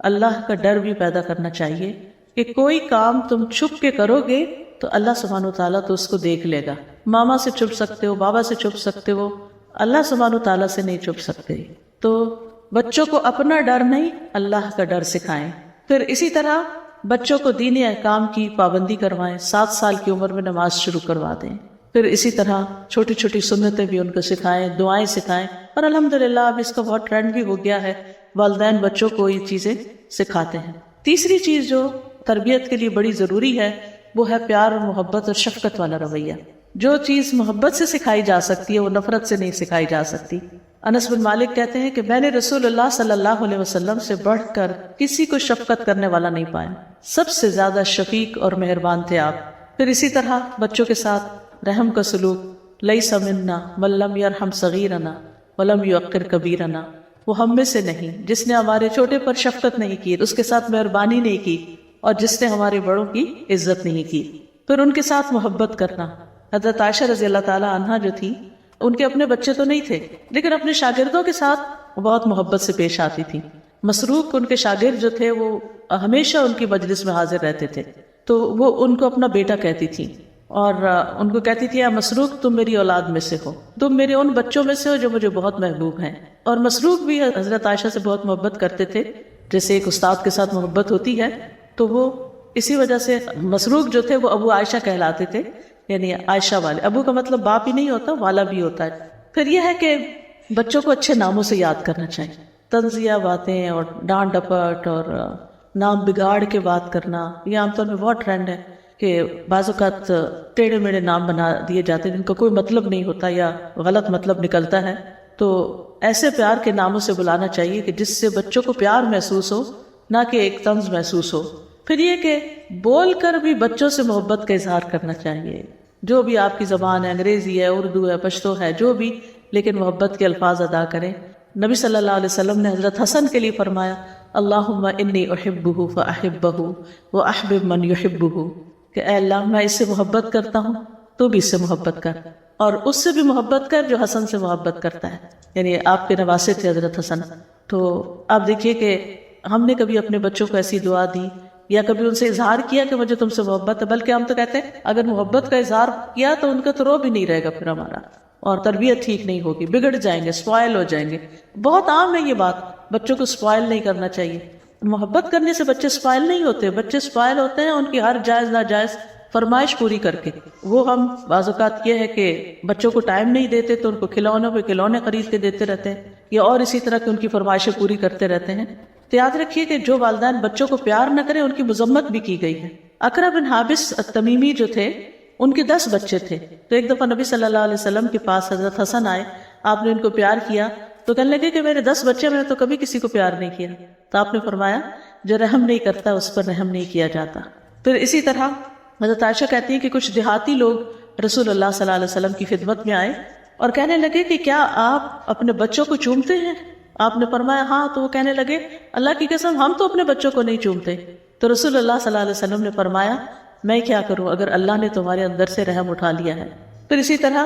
اللہ کا ڈر بھی پیدا کرنا چاہیے کہ کوئی کام تم چھپ کے کرو گے تو اللہ سبحانہ وتعالیٰ تو اس کو دیکھ لے گا۔ ماما سے چھپ سکتے ہو، بابا سے چھپ سکتے ہو، اللہ سبحانہ وتعالیٰ سے نہیں چھپ سکتے۔ تو بچوں کو اپنا ڈر نہیں، اللہ کا ڈر سکھائیں۔ پھر اسی طرح بچوں کو دینی احکام کی پابندی کروائیں، 7 سال کی عمر میں نماز شروع کروا دیں۔ پھر اسی طرح چھوٹی چھوٹی سنتیں بھی ان کو سکھائیں، دعائیں سکھائیں، اور الحمدللہ اب اس کا بہت ٹرینڈ بھی ہو گیا ہے، والدین بچوں کو یہ چیزیں سکھاتے ہیں۔ تیسری چیز جو تربیت کے لیے بڑی ضروری ہے وہ ہے پیار اور محبت اور شفقت والا رویہ۔ جو چیز محبت سے سکھائی جا سکتی ہے وہ نفرت سے نہیں سکھائی جا سکتی۔ انس بن مالک کہتے ہیں کہ میں نے رسول اللہ صلی اللہ علیہ وسلم سے بڑھ کر کسی کو شفقت کرنے والا نہیں پایا، سب سے زیادہ شفیق اور مہربان تھے آپ۔ پھر اسی طرح بچوں کے ساتھ رحم کا سلوک، لیس منا من لم یرحم صغیرنا ولم یوقر کبیرنا، وہ ہم میں سے نہیں جس نے ہمارے چھوٹے پر شفقت نہیں کی، اس کے ساتھ مہربانی نہیں کی، اور جس نے ہمارے بڑوں کی عزت نہیں کی۔ پھر ان کے ساتھ محبت کرنا۔ حضرت عائشہ رضی اللہ تعالی عنہا جو تھی، ان کے اپنے بچے تو نہیں تھے لیکن اپنے شاگردوں کے ساتھ بہت محبت سے پیش آتی تھی۔ مسروق ان کے شاگرد جو تھے وہ ہمیشہ ان کی مجلس میں حاضر رہتے تھے، تو وہ ان کو اپنا بیٹا کہتی تھی، اور ان کو کہتی تھی اے مسروق تم میری اولاد میں سے ہو، تم میرے ان بچوں میں سے ہو جو مجھے بہت محبوب ہیں۔ اور مسروق بھی حضرت عائشہ سے بہت محبت کرتے تھے، جیسے ایک استاد کے ساتھ محبت ہوتی ہے، تو وہ اسی وجہ سے مسروق جو تھے وہ ابو عائشہ کہلاتے تھے، یعنی عائشہ والے. ابو کا مطلب باپ ہی نہیں ہوتا، والا بھی ہوتا ہے. پھر یہ ہے کہ بچوں کو اچھے ناموں سے یاد کرنا چاہیے. طنزیہ باتیں اور ڈانٹ ڈپٹ اور نام بگاڑ کے بات کرنا، یہ عام طور پہ بہت ٹرینڈ ہے کہ بعض اوقات ٹیڑھے میڑھے نام بنا دیے جاتے ہیں جن کا کوئی مطلب نہیں ہوتا یا غلط مطلب نکلتا ہے. تو ایسے پیار کے ناموں سے بلانا چاہیے کہ جس سے بچوں کو پیار محسوس ہو، نہ کہ ایک طنز محسوس ہو. پھر یہ کہ بول کر بھی بچوں سے محبت کا اظہار کرنا چاہیے. جو بھی آپ کی زبان ہے، انگریزی ہے، اردو ہے، پشتو ہے، جو بھی، لیکن محبت کے الفاظ ادا کریں. نبی صلی اللہ علیہ وسلم نے حضرت حسن کے لیے فرمایا اللہم انی احبہ فاحبہ واحبب من یحبہ، کہ اے اللہ میں اس سے محبت کرتا ہوں، تو بھی اس سے محبت کر، اور اس سے بھی محبت کر جو حسن سے محبت کرتا ہے. یعنی آپ کے نواسے تھے حضرت حسن. تو آپ دیکھیے کہ ہم نے کبھی اپنے بچوں کو ایسی دعا دی یا کبھی ان سے اظہار کیا کہ مجھے تم سے محبت ہے، بلکہ ہم تو کہتے ہیں اگر محبت کا اظہار کیا تو ان کا تو رو بھی نہیں رہے گا پھر ہمارا، اور تربیت ٹھیک نہیں ہوگی، بگڑ جائیں گے، سپوائل ہو جائیں گے. بہت عام ہے یہ بات، بچوں کو سپوائل نہیں کرنا چاہیے. محبت کرنے سے بچے سپوائل نہیں ہوتے، بچے سپوائل ہوتے ہیں ان کی ہر جائز ناجائز فرمائش پوری کر کے. وہ ہم بعض اوقات یہ ہے کہ بچوں کو ٹائم نہیں دیتے تو ان کو کھلونوں پہ کھلونے خرید کے دیتے رہتے ہیں، یا اور اسی طرح کی ان کی فرمائشیں پوری کرتے رہتے ہیں. تو یاد رکھیے کہ جو والدین بچوں کو پیار نہ کریں ان کی مذمت بھی کی گئی ہے. اقرا بن حابس التمیمی جو تھے ان کے 10 بچے تھے. تو ایک دفعہ نبی صلی اللہ علیہ وسلم کے پاس حضرت حسن آئے، آپ نے ان کو پیار کیا تو کہنے لگے کہ میرے 10 بچے، میں نے تو کبھی کسی کو پیار نہیں کیا. تو آپ نے فرمایا جو رحم نہیں کرتا اس پر رحم نہیں کیا جاتا. پھر اسی طرح حضرت عائشہ کہتی ہیں کہ کچھ دیہاتی لوگ رسول اللہ صلی اللہ علیہ وسلم کی خدمت میں آئے اور کہنے لگے کہ کیا آپ اپنے بچوں کو چومتے ہیں؟ آپ نے فرمایا ہاں. تو وہ کہنے لگے اللہ کی قسم ہم تو اپنے بچوں کو نہیں چومتے. تو رسول اللہ صلی اللہ علیہ وسلم نے فرمایا میں کیا کروں اگر اللہ نے تمہارے اندر سے رحم اٹھا لیا ہے. پھر اسی طرح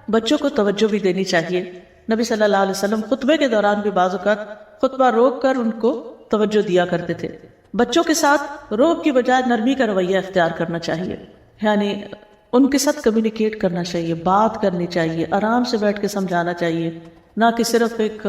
بچوں کو توجہ بھی دینی چاہیے. نبی صلی اللہ علیہ وسلم خطبے کے دوران بھی بعض اوقات خطبہ روک کر ان کو توجہ دیا کرتے تھے. بچوں کے ساتھ روک کی بجائے نرمی کا رویہ اختیار کرنا چاہیے، یعنی ان کے ساتھ کمیونیکیٹ کرنا چاہیے، بات کرنی چاہیے، آرام سے بیٹھ کے سمجھانا چاہیے، نہ کہ صرف ایک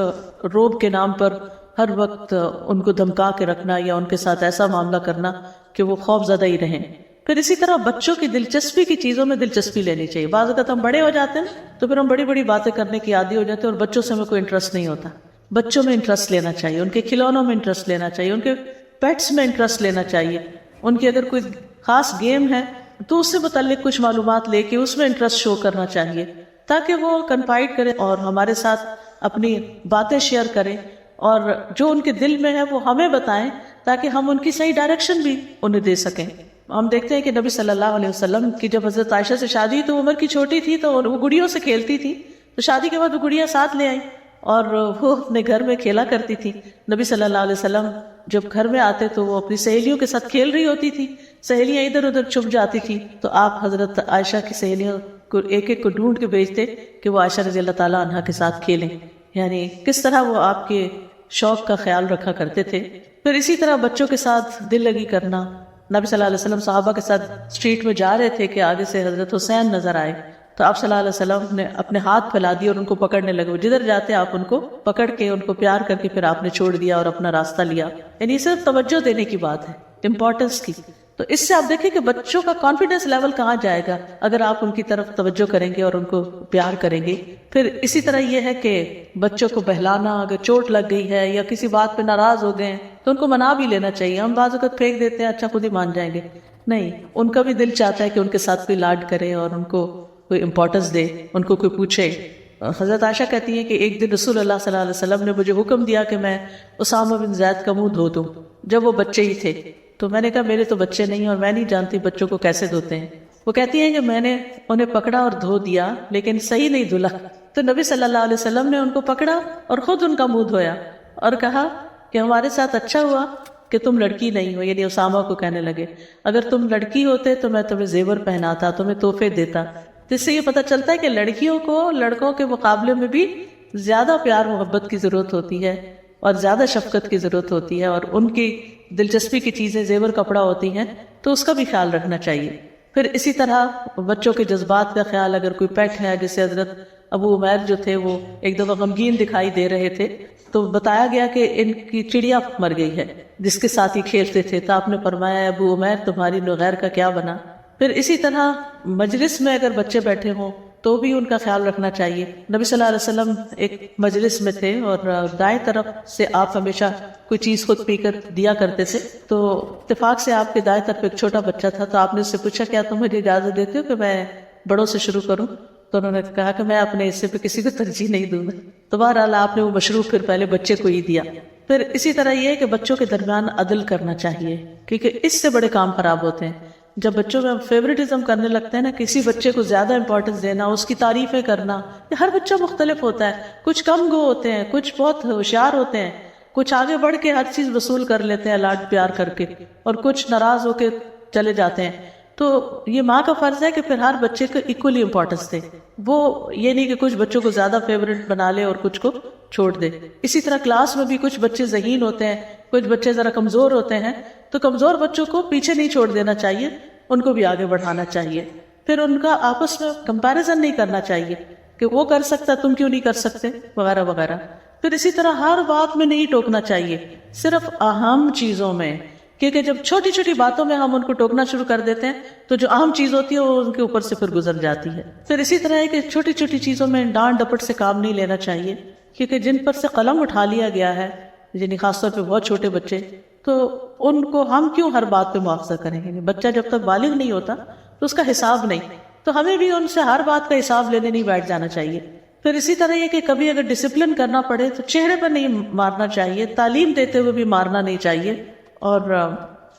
روب کے نام پر ہر وقت ان کو دھمکا کے رکھنا یا ان کے ساتھ ایسا معاملہ کرنا کہ وہ خوف زدہ ہی رہیں. پھر اسی طرح بچوں کی دلچسپی کی چیزوں میں دلچسپی لینی چاہیے. بعض اوقات ہم بڑے ہو جاتے ہیں تو پھر ہم بڑی بڑی باتیں کرنے کی عادی ہو جاتے ہیں اور بچوں سے ہمیں کوئی انٹرسٹ نہیں ہوتا. بچوں میں انٹرسٹ لینا چاہیے، ان کے کھلونوں میں انٹرسٹ لینا چاہیے، ان کے پیٹس میں انٹرسٹ لینا چاہیے. ان کی اگر کوئی خاص گیم ہے تو اس سے متعلق کچھ معلومات لے کے اس میں انٹرسٹ شو کرنا چاہیے تاکہ وہ کنفائڈ کریں اور ہمارے ساتھ اپنی باتیں شیئر کریں، اور جو ان کے دل میں ہے وہ ہمیں بتائیں تاکہ ہم ان کی صحیح ڈائریکشن بھی انہیں دے سکیں. ہم دیکھتے ہیں کہ نبی صلی اللہ علیہ وسلم کی جب حضرت عائشہ سے شادی تو عمر کی چھوٹی تھی تو وہ گڑیوں سے کھیلتی تھی، تو شادی کے بعد وہ گڑیا ساتھ لے آئی اور وہ اپنے گھر میں کھیلا کرتی تھی. نبی صلی اللہ علیہ وسلم جب گھر میں آتے تو وہ اپنی سہیلیوں کے ساتھ کھیل رہی ہوتی تھی، سہیلیاں ادھر ادھر چھپ جاتی تھی تو آپ حضرت عائشہ کی سہیلیوں کو ایک ایک کو ڈھونڈ کے بھیجتے کہ وہ عائشہ رضی اللہ تعالیٰ عنہا کے ساتھ کھیلیں. یعنی کس طرح وہ آپ کے شوق کا خیال رکھا کرتے تھے. پھر اسی طرح بچوں کے ساتھ دل لگی کرنا. نبی صلی اللہ علیہ وسلم صحابہ کے ساتھ اسٹریٹ میں جا رہے تھے کہ آگے سے حضرت حسین نظر آئے تو آپ صلی اللہ علیہ وسلم نے اپنے ہاتھ پھیلا دیے اور ان کو پکڑنے لگے. جدھر جاتے آپ ان کو پکڑ کے ان کو پیار کر کے پھر آپ نے چھوڑ دیا اور اپنا راستہ لیا. یعنی صرف توجہ دینے کی بات ہے، امپورٹنس کی. تو اس سے آپ دیکھیں کہ بچوں کا کانفیڈنس لیول کہاں جائے گا اگر آپ ان کی طرف توجہ کریں گے اور ان کو پیار کریں گے. پھر اسی طرح یہ ہے کہ بچوں کو بہلانا، اگر چوٹ لگ گئی ہے یا کسی بات پہ ناراض ہو گئے ہیں تو ان کو منا بھی لینا چاہیے. ہم بعض اوقات پھینک دیتے ہیں اچھا خود ہی مان جائیں گے، نہیں، ان کا بھی دل چاہتا ہے کہ ان کے ساتھ کوئی لاڈ کرے اور ان کو کوئی امپورٹنس دے، ان کو کوئی پوچھے. حضرت عائشہ کہتی ہیں کہ ایک دن رسول اللہ صلی اللہ علیہ وسلم نے مجھے حکم دیا کہ میں اسامہ بن زید کا منہ دھو دوں جب وہ بچے ہی تھے. تو میں نے کہا میرے تو بچے نہیں اور میں نہیں جانتی بچوں کو کیسے دھوتے ہیں. وہ کہتی ہیں کہ میں نے انہیں پکڑا اور دھو دیا لیکن صحیح نہیں دھلا. تو نبی صلی اللہ علیہ وسلم نے ان کو پکڑا اور خود ان کا منہ دھویا اور کہا کہ ہمارے ساتھ اچھا ہوا کہ تم لڑکی نہیں ہو. یعنی اسامہ کو کہنے لگے اگر تم لڑکی ہوتے تو میں تمہیں زیور پہناتا، تمہیں تحفے دیتا. تو اس سے یہ پتہ چلتا ہے کہ لڑکیوں کو لڑکوں کے مقابلے میں بھی زیادہ پیار محبت کی ضرورت ہوتی ہے اور زیادہ شفقت کی ضرورت ہوتی ہے، اور ان کی دلچسپی کی چیزیں زیور کپڑا ہوتی ہیں تو اس کا بھی خیال رکھنا چاہیے. پھر اسی طرح بچوں کے جذبات کا خیال، اگر کوئی پیٹ ہے، جیسے حضرت ابو عمیر جو تھے وہ ایک دفعہ غمگین دکھائی دے رہے تھے تو بتایا گیا کہ ان کی چڑیا مر گئی ہے جس کے ساتھ ہی کھیلتے تھے، تو آپ نے فرمایا ابو عمیر تمہاری غیر کا کیا بنا۔ پھر اسی طرح مجلس میں اگر بچے بیٹھے ہوں تو بھی ان کا خیال رکھنا چاہیے۔ نبی صلی اللہ علیہ وسلم ایک مجلس میں تھے اور دائیں طرف سے آپ ہمیشہ کوئی چیز خود پی کر دیا کرتے تھے، تو اتفاق سے آپ کے دائیں طرف ایک چھوٹا بچہ تھا، تو آپ نے اس سے پوچھا کیا تم مجھے اجازت دیتے ہو کہ میں بڑوں سے شروع کروں؟ تو انہوں نے کہا کہ میں اپنے حصے پہ کسی کو ترجیح نہیں دوں گا۔ تو بہرحال آپ نے وہ مشروب پھر پہلے بچے کو ہی دیا۔ پھر اسی طرح یہ ہے کہ بچوں کے درمیان عدل کرنا چاہیے، کیونکہ اس سے بڑے کام خراب ہوتے ہیں۔ جب بچوں میں فیوریٹزم کرنے لگتے ہیں نا، کسی بچے کو زیادہ امپورٹنس دینا، اس کی تعریفیں کرنا، ہر بچہ مختلف ہوتا ہے، کچھ کم گو ہوتے ہیں، کچھ بہت ہوشیار ہوتے ہیں، کچھ آگے بڑھ کے ہر چیز وصول کر لیتے ہیں لاڈ پیار کر کے، اور کچھ ناراض ہو کے چلے جاتے ہیں۔ تو یہ ماں کا فرض ہے کہ پھر ہر بچے کو ایکولی امپورٹنس دے، وہ یہ نہیں کہ کچھ بچوں کو زیادہ فیوریٹ بنا لے اور کچھ کو چھوڑ دے۔ اسی طرح کلاس میں بھی کچھ بچے ذہین ہوتے ہیں، کچھ بچے ذرا کمزور ہوتے ہیں، تو کمزور بچوں کو پیچھے نہیں چھوڑ دینا چاہیے، ان کو بھی آگے بڑھانا چاہیے۔ پھر ان کا آپس میں کمپیریزن نہیں کرنا چاہیے کہ وہ کر سکتا تم کیوں نہیں کر سکتے، وغیرہ وغیرہ۔ پھر اسی طرح ہر بات میں نہیں ٹوکنا چاہیے، صرف اہم چیزوں میں، کیونکہ جب چھوٹی چھوٹی باتوں میں ہم ان کو ٹوکنا شروع کر دیتے ہیں تو جو اہم چیز ہوتی ہے وہ ان کے اوپر سے پھر گزر جاتی ہے۔ پھر اسی طرح ہے کہ چھوٹی چھوٹی چیزوں میں ڈانٹ ڈپٹ سے کام نہیں لینا چاہیے، کیونکہ جن پر سے قلم اٹھا لیا گیا ہے، یعنی خاص طور پہ بہت چھوٹے بچے، تو ان کو ہم کیوں ہر بات پہ مواخذہ کریں گے؟ بچہ جب تک بالغ نہیں ہوتا تو اس کا حساب نہیں، تو ہمیں بھی ان سے ہر بات کا حساب لینے نہیں بیٹھ جانا چاہیے۔ پھر اسی طرح یہ کہ کبھی اگر ڈسپلن کرنا پڑے تو چہرے پر نہیں مارنا چاہیے، تعلیم دیتے ہوئے بھی مارنا نہیں چاہیے، اور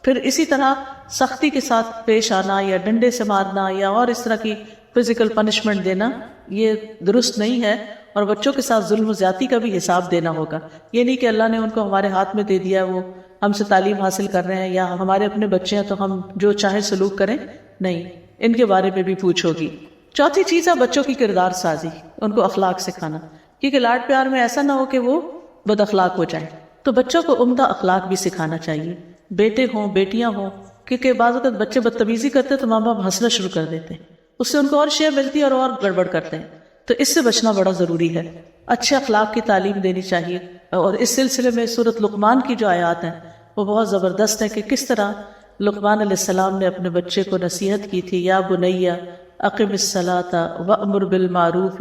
پھر اسی طرح سختی کے ساتھ پیش آنا یا ڈنڈے سے مارنا یا اور اس طرح کی فزیکل پنشمنٹ دینا یہ درست نہیں ہے، اور بچوں کے ساتھ ظلم و زیادتی کا بھی حساب دینا ہوگا۔ یہ نہیں کہ اللہ نے ان کو ہمارے ہاتھ میں دے دیا، وہ ہم سے تعلیم حاصل کر رہے ہیں یا ہمارے اپنے بچے ہیں تو ہم جو چاہے سلوک کریں، نہیں، ان کے بارے میں بھی پوچھ ہوگی۔ چوتھی چیز ہے بچوں کی کردار سازی، ان کو اخلاق سکھانا، کیونکہ لاڈ پیار میں ایسا نہ ہو کہ وہ بد اخلاق ہو جائیں، تو بچوں کو عمدہ اخلاق بھی سکھانا چاہیے، بیٹے ہوں بیٹیاں ہوں، کیونکہ بعض اوقات بچے بدتمیزی کرتے تو ماں باپ ہنسنا شروع کر دیتے ہیں، اس سے ان کو اور شے ملتی ہے اور گڑبڑ کرتے ہیں، تو اس سے بچنا بڑا ضروری ہے۔ اچھے اخلاق کی تعلیم دینی چاہیے، اور اس سلسلے میں سورۃ لقمان کی جو آیات ہیں وہ بہت زبردست ہے کہ کس طرح لقمان علیہ السلام نے اپنے بچے کو نصیحت کی تھی، یا بنی اقم الصلاۃ وامر بالمعروف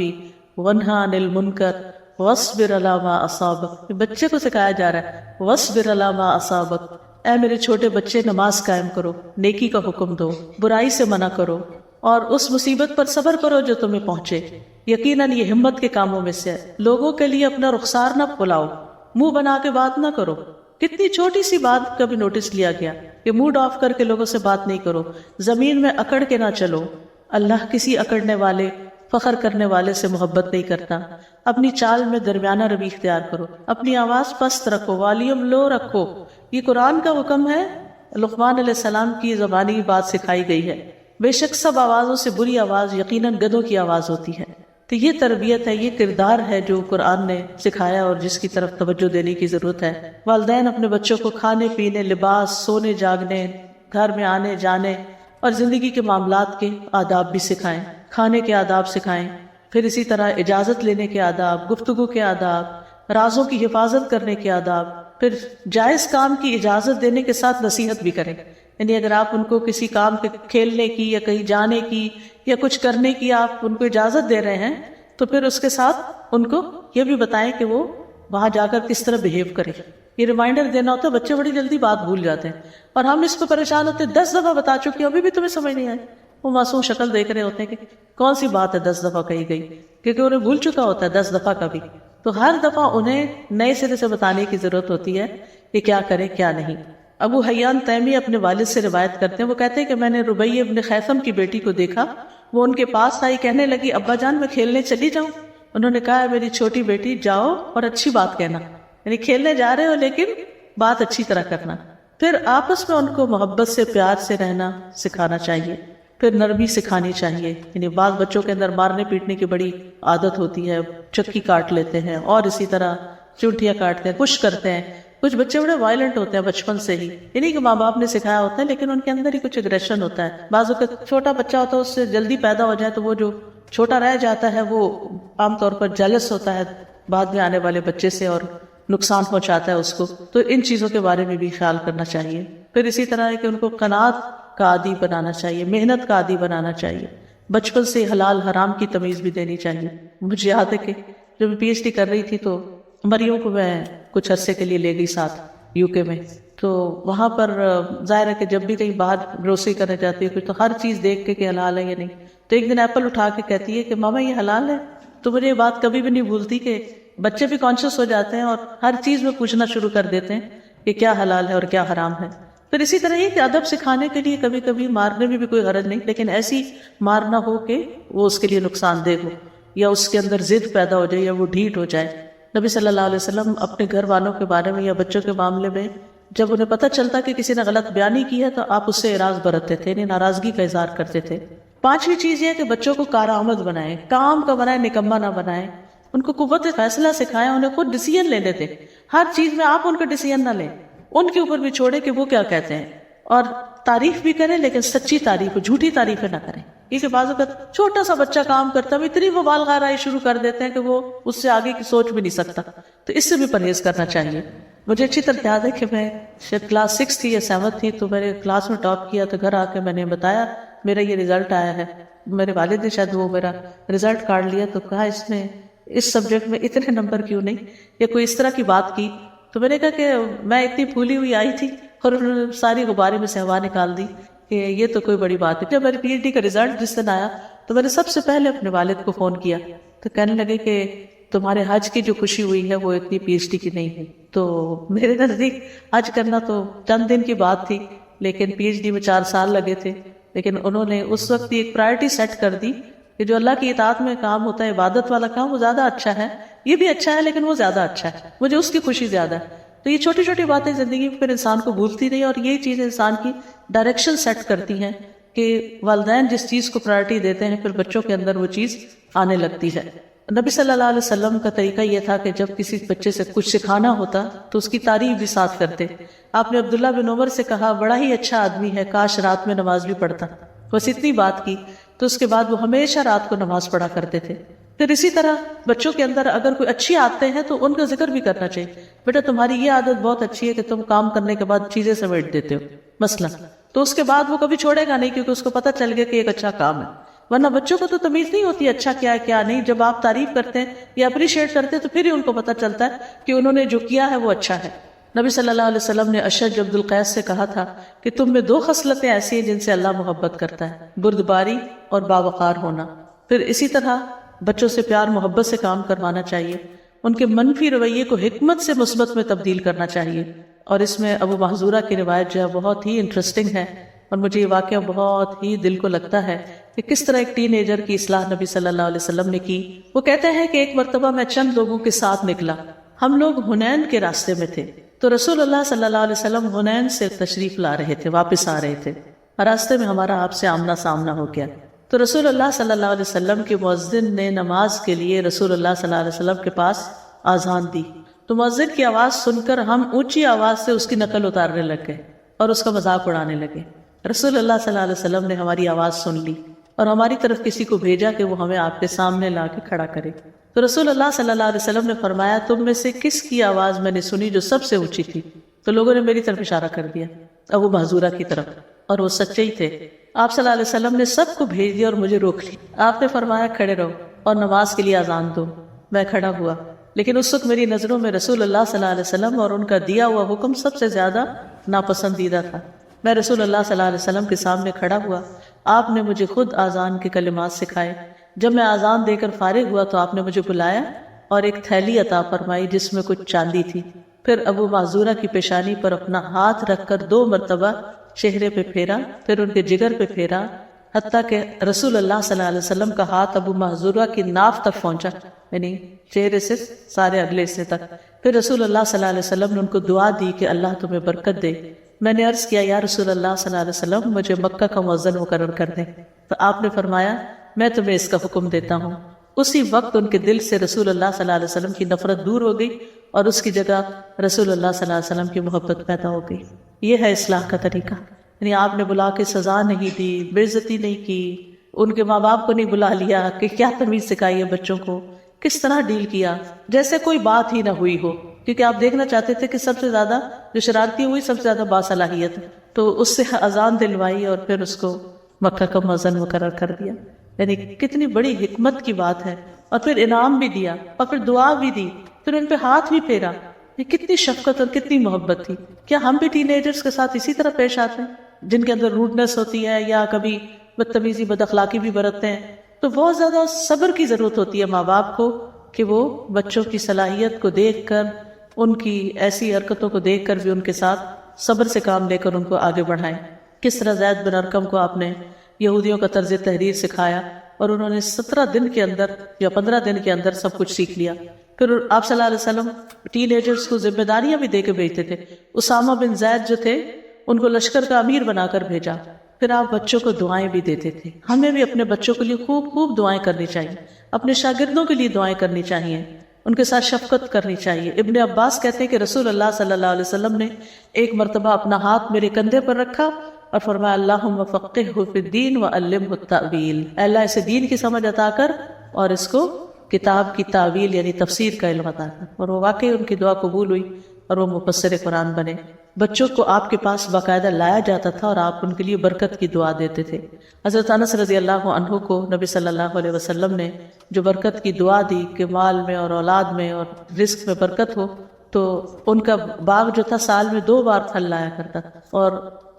وانہی عن المنکر واصبر علی ما اصابک، بچے کو سکھایا جا رہا ہے واصبر علی ما اصابک، اے میرے چھوٹے بچے نماز قائم کرو، نیکی کا حکم دو، برائی سے منع کرو، اور اس مصیبت پر صبر کرو جو تمہیں پہنچے، یقیناً یہ ہمت کے کاموں میں سے ہے، لوگوں کے لیے اپنا رخسار نہ پھلاؤ، منہ بنا کے بات نہ کرو۔ کتنی چھوٹی سی بات کا بھی نوٹس لیا گیا کہ موڈ آف کر کے لوگوں سے بات نہیں کرو، زمین میں اکڑ کے نہ چلو، اللہ کسی اکڑنے والے فخر کرنے والے سے محبت نہیں کرتا، اپنی چال میں درمیانہ روی اختیار کرو، اپنی آواز پست رکھو، والیوم لو رکھو۔ یہ قرآن کا حکم ہے، لقمان علیہ السلام کی زبانی بات سکھائی گئی ہے۔ بے شک سب آوازوں سے بری آواز یقیناً گدھوں کی آواز ہوتی ہے۔ تو یہ تربیت ہے، یہ کردار ہے جو قرآن نے سکھایا اور جس کی طرف توجہ دینے کی ضرورت ہے۔ والدین اپنے بچوں کو کھانے پینے، لباس، سونے جاگنے، گھر میں آنے جانے اور زندگی کے معاملات کے آداب بھی سکھائیں، کھانے کے آداب سکھائیں، پھر اسی طرح اجازت لینے کے آداب، گفتگو کے آداب، رازوں کی حفاظت کرنے کے آداب، پھر جائز کام کی اجازت دینے کے ساتھ نصیحت بھی کریں۔ یعنی اگر آپ ان کو کسی کام کے کھیلنے کی یا کہیں جانے کی یا کچھ کرنے کی آپ ان کو اجازت دے رہے ہیں تو پھر اس کے ساتھ ان کو یہ بھی بتائیں کہ وہ وہاں جا کر کس طرح بہیو کرے۔ یہ ریمائنڈر دینا ہوتا ہے، بچے بڑی جلدی بات بھول جاتے ہیں اور ہم اس پہ پریشان ہوتے ہیں، 10 دفعہ بتا چکی ہوں ابھی بھی تمہیں سمجھ نہیں آئی۔ وہ معصوم شکل دیکھ رہے ہوتے ہیں کہ کون سی بات ہے 10 دفعہ کہی گئی، کیونکہ انہیں بھول چکا ہوتا ہے 10 دفعہ کا بھی، تو ہر دفعہ انہیں نئے سرے سے بتانے کی ضرورت ہوتی ہے کہ کیا کریں کیا نہیں۔ ابو حیان تیمی اپنے والد سے روایت کرتے ہیں، وہ کہتے ہیں کہ میں نے ربیع ابن خیثم کی بیٹی کو دیکھا، وہ ان کے پاس آئی، کہنے لگی ابا جان میں کھیلنے چلی جاؤں؟ انہوں نے کہا میری چھوٹی بیٹی جاؤ اور اچھی بات کہنا، یعنی کھیلنے جا رہے ہو لیکن بات اچھی طرح کرنا۔ پھر آپس میں ان کو محبت سے پیار سے رہنا سکھانا چاہیے، پھر نرمی سکھانی چاہیے، یعنی بعض بچوں کے اندر مارنے پیٹنے کی بڑی عادت ہوتی ہے، چکی کاٹ لیتے ہیں اور اسی طرح چونٹیاں کاٹتے ہیں، پش کرتے ہیں، کچھ بچے بڑے وائلنٹ ہوتے ہیں بچپن سے ہی، یعنی کہ ماں باپ نے سکھایا ہوتا ہے لیکن ان کے اندر ہی کچھ اگریشن ہوتا ہے. بعض اوقات چھوٹا بچہ ہوتا ہے اس سے جلدی پیدا ہو جائے تو وہ جو چھوٹا رہ جاتا ہے وہ عام طور پر جیلس ہوتا ہے بعد میں آنے والے بچے سے اور نقصان پہنچاتا ہے اس کو. تو ان چیزوں کے بارے میں بھی خیال کرنا چاہیے. پھر اسی طرح ہے کہ ان کو قناعت کا عادی بنانا چاہیے، محنت کا عادی بنانا چاہیے. بچپن سے حلال حرام کی تمیز بھی دینی چاہیے. مجھے یاد ہے کہ جب میں پی ایچ ڈی کر رہی تھی تو مریم کو میں کچھ عرصے کے لیے لے گئی ساتھ یو کے میں. تو وہاں پر ظاہر ہے کہ جب بھی کہیں باہر گروسری کرنے جاتی ہے کچھ تو ہر چیز دیکھ کے کہ حلال ہے یا نہیں. تو ایک دن ایپل اٹھا کے کہتی ہے کہ ماما یہ حلال ہے. تو مجھے یہ بات کبھی بھی نہیں بھولتی کہ بچے بھی کانشیس ہو جاتے ہیں اور ہر چیز میں پوچھنا شروع کر دیتے ہیں کہ کیا حلال ہے اور کیا حرام ہے. پھر اسی طرح یہ کہ ادب سکھانے کے لیے کبھی کبھی مارنے میں بھی کوئی غرض نہیں، لیکن ایسی مارنا ہو کہ وہ اس کے لیے نقصان دہ ہو یا اس کے اندر ضد پیدا ہو جائے یا وہ ڈھیٹ ہو جائے. نبی صلی اللہ علیہ وسلم اپنے گھر والوں کے بارے میں یا بچوں کے معاملے میں جب انہیں پتہ چلتا کہ کسی نے غلط بیانی کی ہے تو آپ اس سے اعراض برتتے تھے، یعنی ناراضگی کا اظہار کرتے تھے. پانچویں چیز یہ ہے کہ بچوں کو کارآمد بنائیں، کام کا بنائیں، نکمہ نہ بنائیں. ان کو قوت فیصلہ سکھائیں، انہیں خود ڈیسیژن لینے دیں. ہر چیز میں آپ ان کا ڈیسیژن نہ لیں، ان کے اوپر بھی چھوڑیں کہ وہ کیا کہتے ہیں. اور تعریف بھی کریں لیکن سچی تعریف، جھوٹی تعریفیں نہ کریں. کیونکہ بعض اوقات چھوٹا سا بچہ کام کرتا ہے اتنی وہ مبالغہ آرائی شروع کر دیتے ہیں کہ وہ اس سے آگے کی سوچ بھی نہیں سکتا. تو اس سے بھی پرہیز کرنا چاہیے. مجھے اچھی طرح یاد ہے کہ میں شاید کلاس 6 تھی یا 7 تھی تو میں نے کلاس میں ٹاپ کیا. تو گھر آ کے میں نے بتایا میرا یہ رزلٹ آیا ہے. میرے والد نے شاید وہ میرا رزلٹ کارڈ لیا تو کہا اس میں اس سبجیکٹ میں اتنے نمبر کیوں نہیں، یا کوئی اس طرح کی بات کی. تو میں نے کہا کہ میں اتنی پھولی ہوئی آئی تھی اور انہوں نے ساری غبارے میں سے ہوا نکال دی کہ یہ تو کوئی بڑی بات ہے. جب میری پی ایچ ڈی کا رزلٹ جس دن آیا تو میں نے سب سے پہلے اپنے والد کو فون کیا تو کہنے لگے کہ تمہارے حج کی جو خوشی ہوئی ہے وہ اتنی پی ایچ ڈی کی نہیں ہے. تو میرے نزدیک حج کرنا تو چند دن کی بات تھی لیکن پی ایچ ڈی میں 4 سال لگے تھے. لیکن انہوں نے اس وقت ایک پرائرٹی سیٹ کر دی کہ جو اللہ کی اطاعت میں کام ہوتا ہے، عبادت والا کام، وہ زیادہ اچھا ہے. یہ بھی اچھا ہے لیکن وہ زیادہ اچھا ہے، مجھے اس کی خوشی زیادہ ہے. تو یہ چھوٹی چھوٹی باتیں زندگی میں پھر انسان کو بھولتی نہیں، اور یہ چیزیں انسان کی ڈائریکشن سیٹ کرتی ہیں کہ والدین جس چیز کو پرائرٹی دیتے ہیں پھر بچوں کے اندر وہ چیز آنے لگتی ہے. نبی صلی اللہ علیہ وسلم کا طریقہ یہ تھا کہ جب کسی بچے سے کچھ سکھانا ہوتا تو اس کی تعریف بھی ساتھ کرتے. آپ نے عبداللہ بن عمر سے کہا بڑا ہی اچھا آدمی ہے، کاش رات میں نماز بھی پڑھتا. بس اتنی بات کی تو اس کے بعد وہ ہمیشہ رات کو نماز پڑھا کرتے تھے. پھر اسی طرح بچوں کے اندر اگر کوئی اچھی عادتیں ہیں تو ان کا ذکر بھی کرنا چاہیے. بیٹا تمہاری یہ عادت بہت اچھی ہے کہ تم کام کرنے کے بعد چیزیں سمیٹ دیتے ہو مثلا، تو اس کے بعد وہ کبھی چھوڑے گا نہیں کیونکہ اس کو پتہ چل گیا کہ ایک اچھا کام ہے. ورنہ بچوں کو تو تمیز نہیں ہوتی اچھا کیا ہے کیا نہیں. جب آپ تعریف کرتے ہیں یا اپریشیٹ کرتے ہیں تو پھر ہی ان کو پتہ چلتا ہے کہ انہوں نے جو کیا ہے وہ اچھا ہے. نبی صلی اللہ علیہ وسلم نے اشج عبد القیس سے کہا تھا کہ تم میں 2 خصلتیں ایسی ہیں جن سے اللہ محبت کرتا ہے، بردباری اور باوقار ہونا. پھر اسی طرح بچوں سے پیار محبت سے کام کروانا چاہیے، ان کے منفی رویے کو حکمت سے مثبت میں تبدیل کرنا چاہیے. اور اس میں ابو محذورہ کی روایت جو ہے بہت ہی انٹرسٹنگ ہے اور مجھے یہ واقعہ بہت ہی دل کو لگتا ہے کہ کس طرح ایک ٹین ایجر کی اصلاح نبی صلی اللہ علیہ وسلم نے کی. وہ کہتے ہیں کہ ایک مرتبہ میں چند لوگوں کے ساتھ نکلا، ہم لوگ حنین کے راستے میں تھے تو رسول اللہ صلی اللہ علیہ وسلم حنین سے تشریف لا رہے تھے، واپس آ رہے تھے. راستے میں ہمارا آپ سے آمنا سامنا ہو گیا تو رسول اللہ صلی اللہ علیہ وسلم کے مؤذن نے نماز کے لیے رسول اللہ صلی اللہ علیہ وسلم کے پاس آذان دی. تو مؤذن کی آواز سن کر ہم اونچی آواز سے اس کی نقل اتارنے لگ گئے اور اس کا مذاق اڑانے لگے. رسول اللہ صلی اللہ علیہ وسلم نے ہماری آواز سن لی اور ہماری طرف کسی کو بھیجا کہ وہ ہمیں آپ کے سامنے لا کے کھڑا کرے. تو رسول اللہ صلی اللہ علیہ وسلم نے فرمایا تم میں سے کس کی آواز میں نے سنی جو سب سے اونچی تھی؟ تو لوگوں نے میری طرف اشارہ کر دیا، ابو محذورہ کی طرف، اور وہ سچے ہی تھے. آپ صلی اللہ علیہ وسلم نے سب کو بھیج دیا اور مجھے روک لی. آپ نے فرمایا کھڑے رہو اور نماز کے لیے اذان دو. میں کھڑا ہوا لیکن اس وقت میری نظروں میں رسول اللہ صلی اللہ علیہ وسلم اور ان کا دیا ہوا حکم سب سے زیادہ ناپسندیدہ تھا. میں رسول اللہ صلی اللہ علیہ وسلم کے سامنے کھڑا ہوا، آپ نے مجھے خود آذان کے کلمات سکھائے. جب میں آذان دے کر فارغ ہوا تو آپ نے مجھے بلایا اور ایک تھیلی عطا فرمائی جس میں کچھ چاندی تھی. پھر ابو معذورہ کی پیشانی پر اپنا ہاتھ رکھ کر 2 مرتبہ چہرے پہ پھیرا، پھر ان کے جگر پہ پھیرا، حتیٰ کہ رسول اللہ صلی اللہ علیہ وسلم کا ہاتھ ابو معذورہ کی ناف تک پہنچا، یعنی چہرے سے سارے اگلے حصے تک. پھر رسول اللہ صلی اللہ علیہ وسلم نے ان کو دعا دی کہ اللہ تمہیں برکت دے. میں نے عرض کیا یا رسول اللہ صلی اللہ علیہ وسلم مجھے مکہ کا مؤذن مقرر کر دیں. تو آپ نے فرمایا میں تمہیں اس کا حکم دیتا ہوں. اسی وقت ان کے دل سے رسول اللہ صلی اللہ علیہ وسلم کی نفرت دور ہو گئی اور اس کی جگہ رسول اللہ صلی اللہ علیہ وسلم کی محبت پیدا ہو گئی. یہ ہے اصلاح کا طریقہ. یعنی آپ نے بلا کے سزا نہیں دی، بے عزتی نہیں کی، ان کے ماں باپ کو نہیں بلا لیا کہ کیا تمیز سکھائی ہے بچوں کو، کس طرح ڈیل کیا، جیسے کوئی بات ہی نہ ہوئی ہو. کیونکہ آپ دیکھنا چاہتے تھے کہ سب سے زیادہ جو شرارتی ہوئی سب سے زیادہ باصلاحیت ہے، تو اس سے اذان دلوائی اور پھر اس کو مکہ کا مؤذن مقرر کر دیا. یعنی کتنی بڑی حکمت کی بات ہے. اور پھر انعام بھی دیا اور پھر دعا بھی دی، پھر ان پہ ہاتھ بھی پھیرا. یہ کتنی شفقت اور کتنی محبت تھی. کیا ہم بھی ٹین ایجرز کے ساتھ اسی طرح پیش آتے ہیں جن کے اندر روڈنس ہوتی ہے یا کبھی بدتمیزی بد اخلاقی بھی برتتے ہیں؟ تو بہت زیادہ صبر کی ضرورت ہوتی ہے ماں باپ کو کہ وہ بچوں کی صلاحیت کو دیکھ کر، ان کی ایسی حرکتوں کو دیکھ کر بھی ان کے ساتھ صبر سے کام لے کر ان کو آگے بڑھائیں. کس طرح زید بن ارقم کو آپ نے یہودیوں کا طرز تحریر سکھایا اور انہوں نے 17 دن کے اندر یا 15 دن کے اندر سب کچھ سیکھ لیا. پھر آپ صلی اللہ علیہ وسلم ٹین ایجرز کو ذمہ داریاں بھی دے کے بھیجتے تھے. اسامہ بن زید جو تھے ان کو لشکر کا امیر بنا کر بھیجا. پھر آپ بچوں کو دعائیں بھی دیتے تھے. ہمیں بھی اپنے بچوں کے لیے خوب خوب دعائیں کرنی چاہیے، اپنے شاگردوں کے لیے دعائیں کرنی چاہیے، ان کے ساتھ شفقت کرنی چاہیے. ابن عباس کہتے ہیں کہ رسول اللہ صلی اللہ علیہ وسلم نے ایک مرتبہ اپنا ہاتھ میرے کندھے پر رکھا اور فرمایا اللہم فقہہ فی الدین وعلمہ التأویل. اللہ اسے دین کی سمجھ عطا کر اور اس کو کتاب کی تعویل یعنی تفسیر کا علم عطا کر. اور وہ واقعی ان کی دعا قبول ہوئی اور وہ مفسر قرآن بنے. بچوں کو آپ کے پاس باقاعدہ لایا جاتا تھا اور آپ ان کے لیے برکت کی دعا دیتے تھے. حضرت انس رضی اللہ عنہ کو نبی صلی اللہ علیہ وسلم نے جو برکت کی دعا دی کہ مال میں اور اولاد میں اور رزق میں برکت ہو، تو ان کا باغ جو تھا سال میں 2 بار پھل لایا کرتا تھا. اور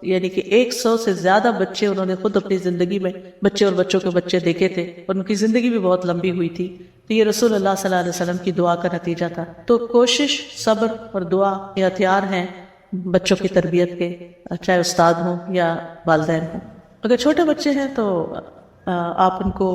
یعنی کہ 100 سے زیادہ بچے انہوں نے خود اپنی زندگی میں بچے اور بچوں کے بچے دیکھے تھے، اور ان کی زندگی بھی بہت لمبی ہوئی تھی. تو یہ رسول اللہ صلی اللہ علیہ وسلم کی دعا کا نتیجہ تھا. تو کوشش، صبر اور دعا یہ ہتھیار ہیں بچوں کی تربیت کے، چاہے استاد ہوں یا والدین ہوں. اگر چھوٹے بچے ہیں تو آپ ان کو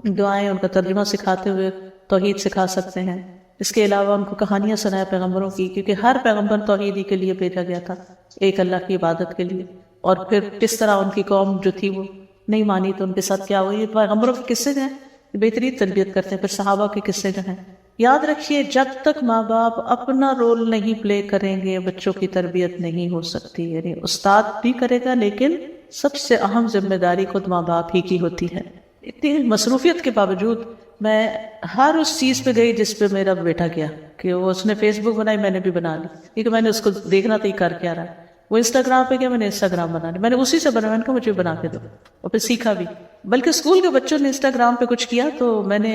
دعائیں، ان کا ترجمہ سکھاتے ہوئے توحید سکھا سکتے ہیں. اس کے علاوہ ان کو کہانیاں سنائے پیغمبروں کی، کیونکہ ہر پیغمبر توحید ہی کے لیے بھیجا گیا تھا، ایک اللہ کی عبادت کے لیے. اور پھر کس طرح ان کی قوم جو تھی وہ نہیں مانی تو ان کے ساتھ کیا ہوئی. پیغمبروں کے قصے جو ہیں بہترین تربیت کرتے ہیں. پھر صحابہ کے قصے جو ہیں. یاد رکھیے جب تک ماں باپ اپنا رول نہیں پلے کریں گے بچوں کی تربیت نہیں ہو سکتی. یعنی استاد بھی کرے گا لیکن سب سے اہم ذمہ داری خود ماں باپ ہی کی ہوتی ہے. اتنی مصروفیت کے باوجود میں ہر اس چیز پہ گئی جس پہ میرا بیٹا گیا، کہ وہ اس نے فیس بک بنائی، میں نے بھی بنا لی، کیونکہ میں نے اس کو دیکھنا تھا یہ کر کے آ رہا ہے. وہ انسٹاگرام پہ گیا، میں نے انسٹاگرام بنا لی، میں نے اسی سے بنا، میں نے کہا مجھے بنا کے دو، اور پھر سیکھا بھی. بلکہ اسکول کے بچوں نے انسٹاگرام پہ کچھ کیا تو میں نے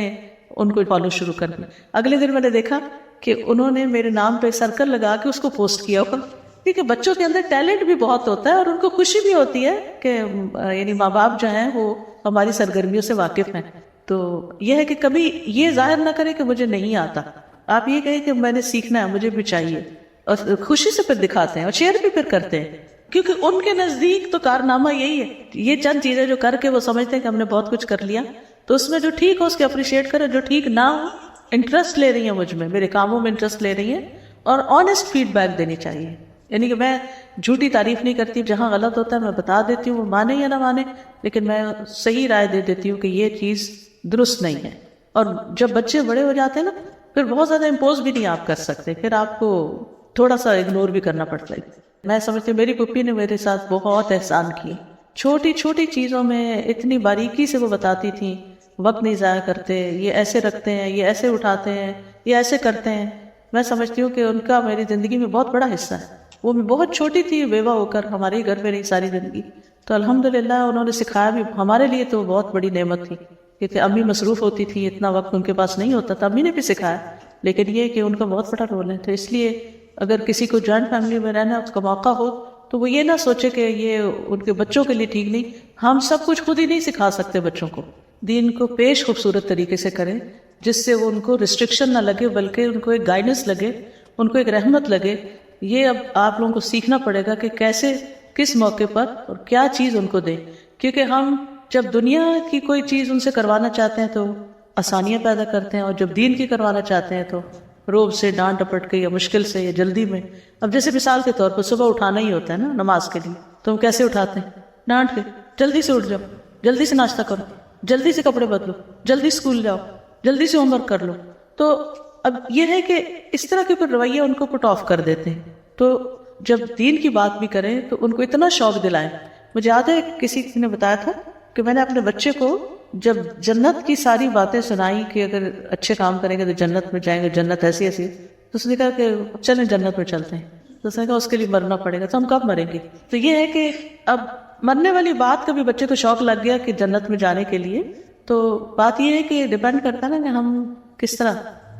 ان کو فالو شروع کر دیا. اگلے دن میں نے دیکھا کہ انہوں نے میرے نام پہ سرکل لگا کے اس کو پوسٹ کیا ہوگا، کیونکہ بچوں کے اندر ٹیلنٹ بھی بہت ہوتا ہے اور ان کو خوشی بھی ہوتی ہے کہ یعنی ماں باپ جو ہیں وہ ہماری سرگرمیوں سے واقف ہیں. تو یہ ہے کہ کبھی یہ ظاہر نہ کرے کہ مجھے نہیں آتا، آپ یہ کہیں کہ میں نے سیکھنا ہے، مجھے بھی چاہیے، اور خوشی سے پھر دکھاتے ہیں اور شیئر بھی پھر کرتے ہیں. کیونکہ ان کے نزدیک تو کارنامہ یہی ہے، یہ چند چیزیں جو کر کے وہ سمجھتے ہیں کہ ہم نے بہت کچھ کر لیا. تو اس میں جو ٹھیک ہو اس کے اپریشیٹ کرے، جو ٹھیک نہ ہو انٹرسٹ لے رہی ہیں مجھ میں، میرے کاموں میں انٹرسٹ لے رہی ہیں، اور آنیسٹ فیڈ بیک دینی چاہیے. یعنی کہ میں جھوٹی تعریف نہیں کرتی، جہاں غلط ہوتا ہے میں بتا دیتی ہوں، وہ مانے یا نہ مانے، لیکن میں صحیح رائے دے دیتی ہوں کہ یہ چیز درست نہیں ہے. اور جب بچے بڑے ہو جاتے ہیں نا پھر بہت زیادہ امپوز بھی نہیں آپ کر سکتے، پھر آپ کو تھوڑا سا اگنور بھی کرنا پڑتا ہے. میں سمجھتی ہوں میری پھپھی نے میرے ساتھ بہت احسان کیے، چھوٹی چھوٹی چیزوں میں اتنی باریکی سے وہ بتاتی تھیں، وقت نہیں ضائع کرتے، یہ ایسے رکھتے ہیں، یہ ایسے اٹھاتے ہیں، یہ ایسے کرتے ہیں. میں سمجھتی ہوں کہ ان کا میری زندگی میں بہت بڑا حصہ ہے. وہ میں بہت چھوٹی تھی، بیوہ ہو کر ہمارے ہی گھر میں رہی ساری زندگی، تو الحمدللہ انہوں نے سکھایا بھی. ہمارے لیے تو بہت بڑی نعمت تھی، کیونکہ امی مصروف ہوتی تھی، اتنا وقت ان کے پاس نہیں ہوتا تھا. امی نے بھی سکھایا، لیکن یہ کہ ان کا بہت بڑا رول ہے. تو اس لیے اگر کسی کو جوائنٹ فیملی میں رہنا اس کا موقع ہو تو وہ یہ نہ سوچے کہ یہ ان کے بچوں کے لیے ٹھیک نہیں. ہم سب کچھ خود ہی نہیں سکھا سکتے بچوں کو. دین کو پیش خوبصورت طریقے سے کریں جس سے وہ ان کو ریسٹرکشن نہ لگے، بلکہ ان کو ایک گائیڈنس لگے، ان کو ایک رحمت لگے. یہ اب آپ لوگوں کو سیکھنا پڑے گا کہ کیسے، کس موقع پر اور کیا چیز ان کو دیں. کیونکہ ہم جب دنیا کی کوئی چیز ان سے کروانا چاہتے ہیں تو آسانیاں پیدا کرتے ہیں، اور جب دین کی کروانا چاہتے ہیں تو روب سے، ڈانٹ ڈپٹ کے، یا مشکل سے، یا جلدی میں. اب جیسے مثال کے طور پر صبح اٹھانا ہی ہوتا ہے نا نماز کے لیے، تو ہم کیسے اٹھاتے ہیں؟ ڈانٹ کے، جلدی سے اٹھ جاؤ، جلدی سے ناشتہ کرو، جلدی سے کپڑے بدلو، جلدی اسکول جاؤ، جلدی سے ہوم ورک کر لو. تو اب یہ ہے کہ اس طرح کے پھر رویے ان کو پٹ آف کر دیتے ہیں. تو جب دین کی بات بھی کریں تو ان کو اتنا شوق دلائیں. مجھے یاد ہے کسی نے بتایا تھا کہ میں نے اپنے بچے کو جب جنت کی ساری باتیں سنائی کہ اگر اچھے کام کریں گے تو جنت میں جائیں گے, جنت ایسی ایسی, تو اس نے کہا کہ چلیں جنت میں چلتے ہیں. تو اس نے کہا اس کے لیے مرنا پڑے گا, تو ہم کب مریں گے؟ تو یہ ہے کہ اب مرنے والی بات کا بھی بچے کو شوق لگ گیا کہ جنت میں جانے کے لیے. تو بات یہ ہے کہ ڈیپینڈ کرتا ہے نا کہ ہم کس طرح,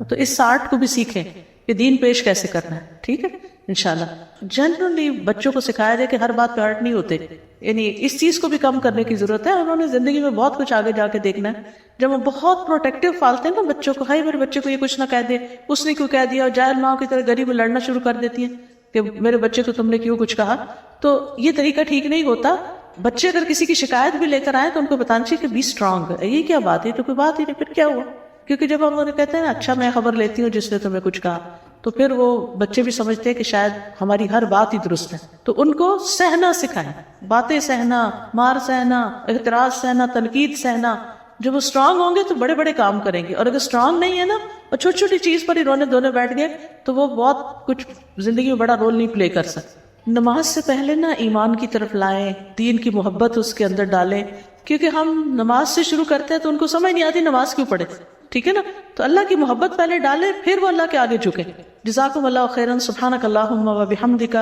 تو اس آرٹ کو بھی سیکھیں کہ دین پیش کیسے کرنا ہے. ٹھیک ہے انشاءاللہ. جنرلی بچوں کو سکھایا جائے کہ ہر بات پہ ہرٹ نہیں ہوتے, یعنی اس چیز کو بھی کم کرنے کی ضرورت ہے. انہوں نے زندگی میں بہت کچھ آگے جا کے دیکھنا ہے. جب وہ بہت پروٹیکٹیو پالتے ہیں نا بچوں کو, ہائی میرے بچے کو یہ کچھ نہ کہہ دے, اس نے کیوں کہہ دیا, اور جاہل ماں کی طرح غریب میں لڑنا شروع کر دیتی ہیں کہ میرے بچے کو تم نے کیوں کچھ کہا. تو یہ طریقہ ٹھیک نہیں ہوتا. بچے اگر کسی کی شکایت بھی لے کر آئے تو ان کو بتانا چاہیے کہ بی اسٹرانگ. یہ کیا بات ہے, تو کوئی بات ہی نہیں, پھر کیا ہوا؟ کیونکہ جب ہم انہیں کہتے ہیں نا اچھا میں خبر لیتی ہوں جس نے تمہیں کچھ کہا, تو پھر وہ بچے بھی سمجھتے ہیں کہ شاید ہماری ہر بات ہی درست ہے. تو ان کو سہنا سکھائیں, باتیں سہنا, مار سہنا, اعتراض سہنا, تنقید سہنا. جب وہ اسٹرانگ ہوں گے تو بڑے بڑے کام کریں گے, اور اگر اسٹرانگ نہیں ہے نا اور چھوٹی چھوٹی چیز پر ہی رونے دھونے بیٹھ گئے تو وہ بہت کچھ زندگی میں بڑا رول نہیں پلے کر سکتے. نماز سے پہلے نا ایمان کی طرف لائیں, دین کی محبت اس کے اندر ڈالیں, کیونکہ ہم نماز سے شروع کرتے ہیں تو ان کو سمجھ نہیں آتی نماز کیوں پڑھے. ٹھیک ہے نا, تو اللہ کی محبت پہلے ڈالیں, پھر وہ اللہ کے آگے جھکیں. جزاکم اللہ خیرا. سبحانک اللہم و بحمدک,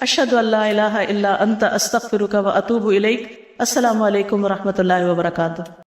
اشہد ان لا الہ الا انت, استغفرک و اتوب الیک. السلام علیکم و رحمۃ اللہ وبرکاتہ.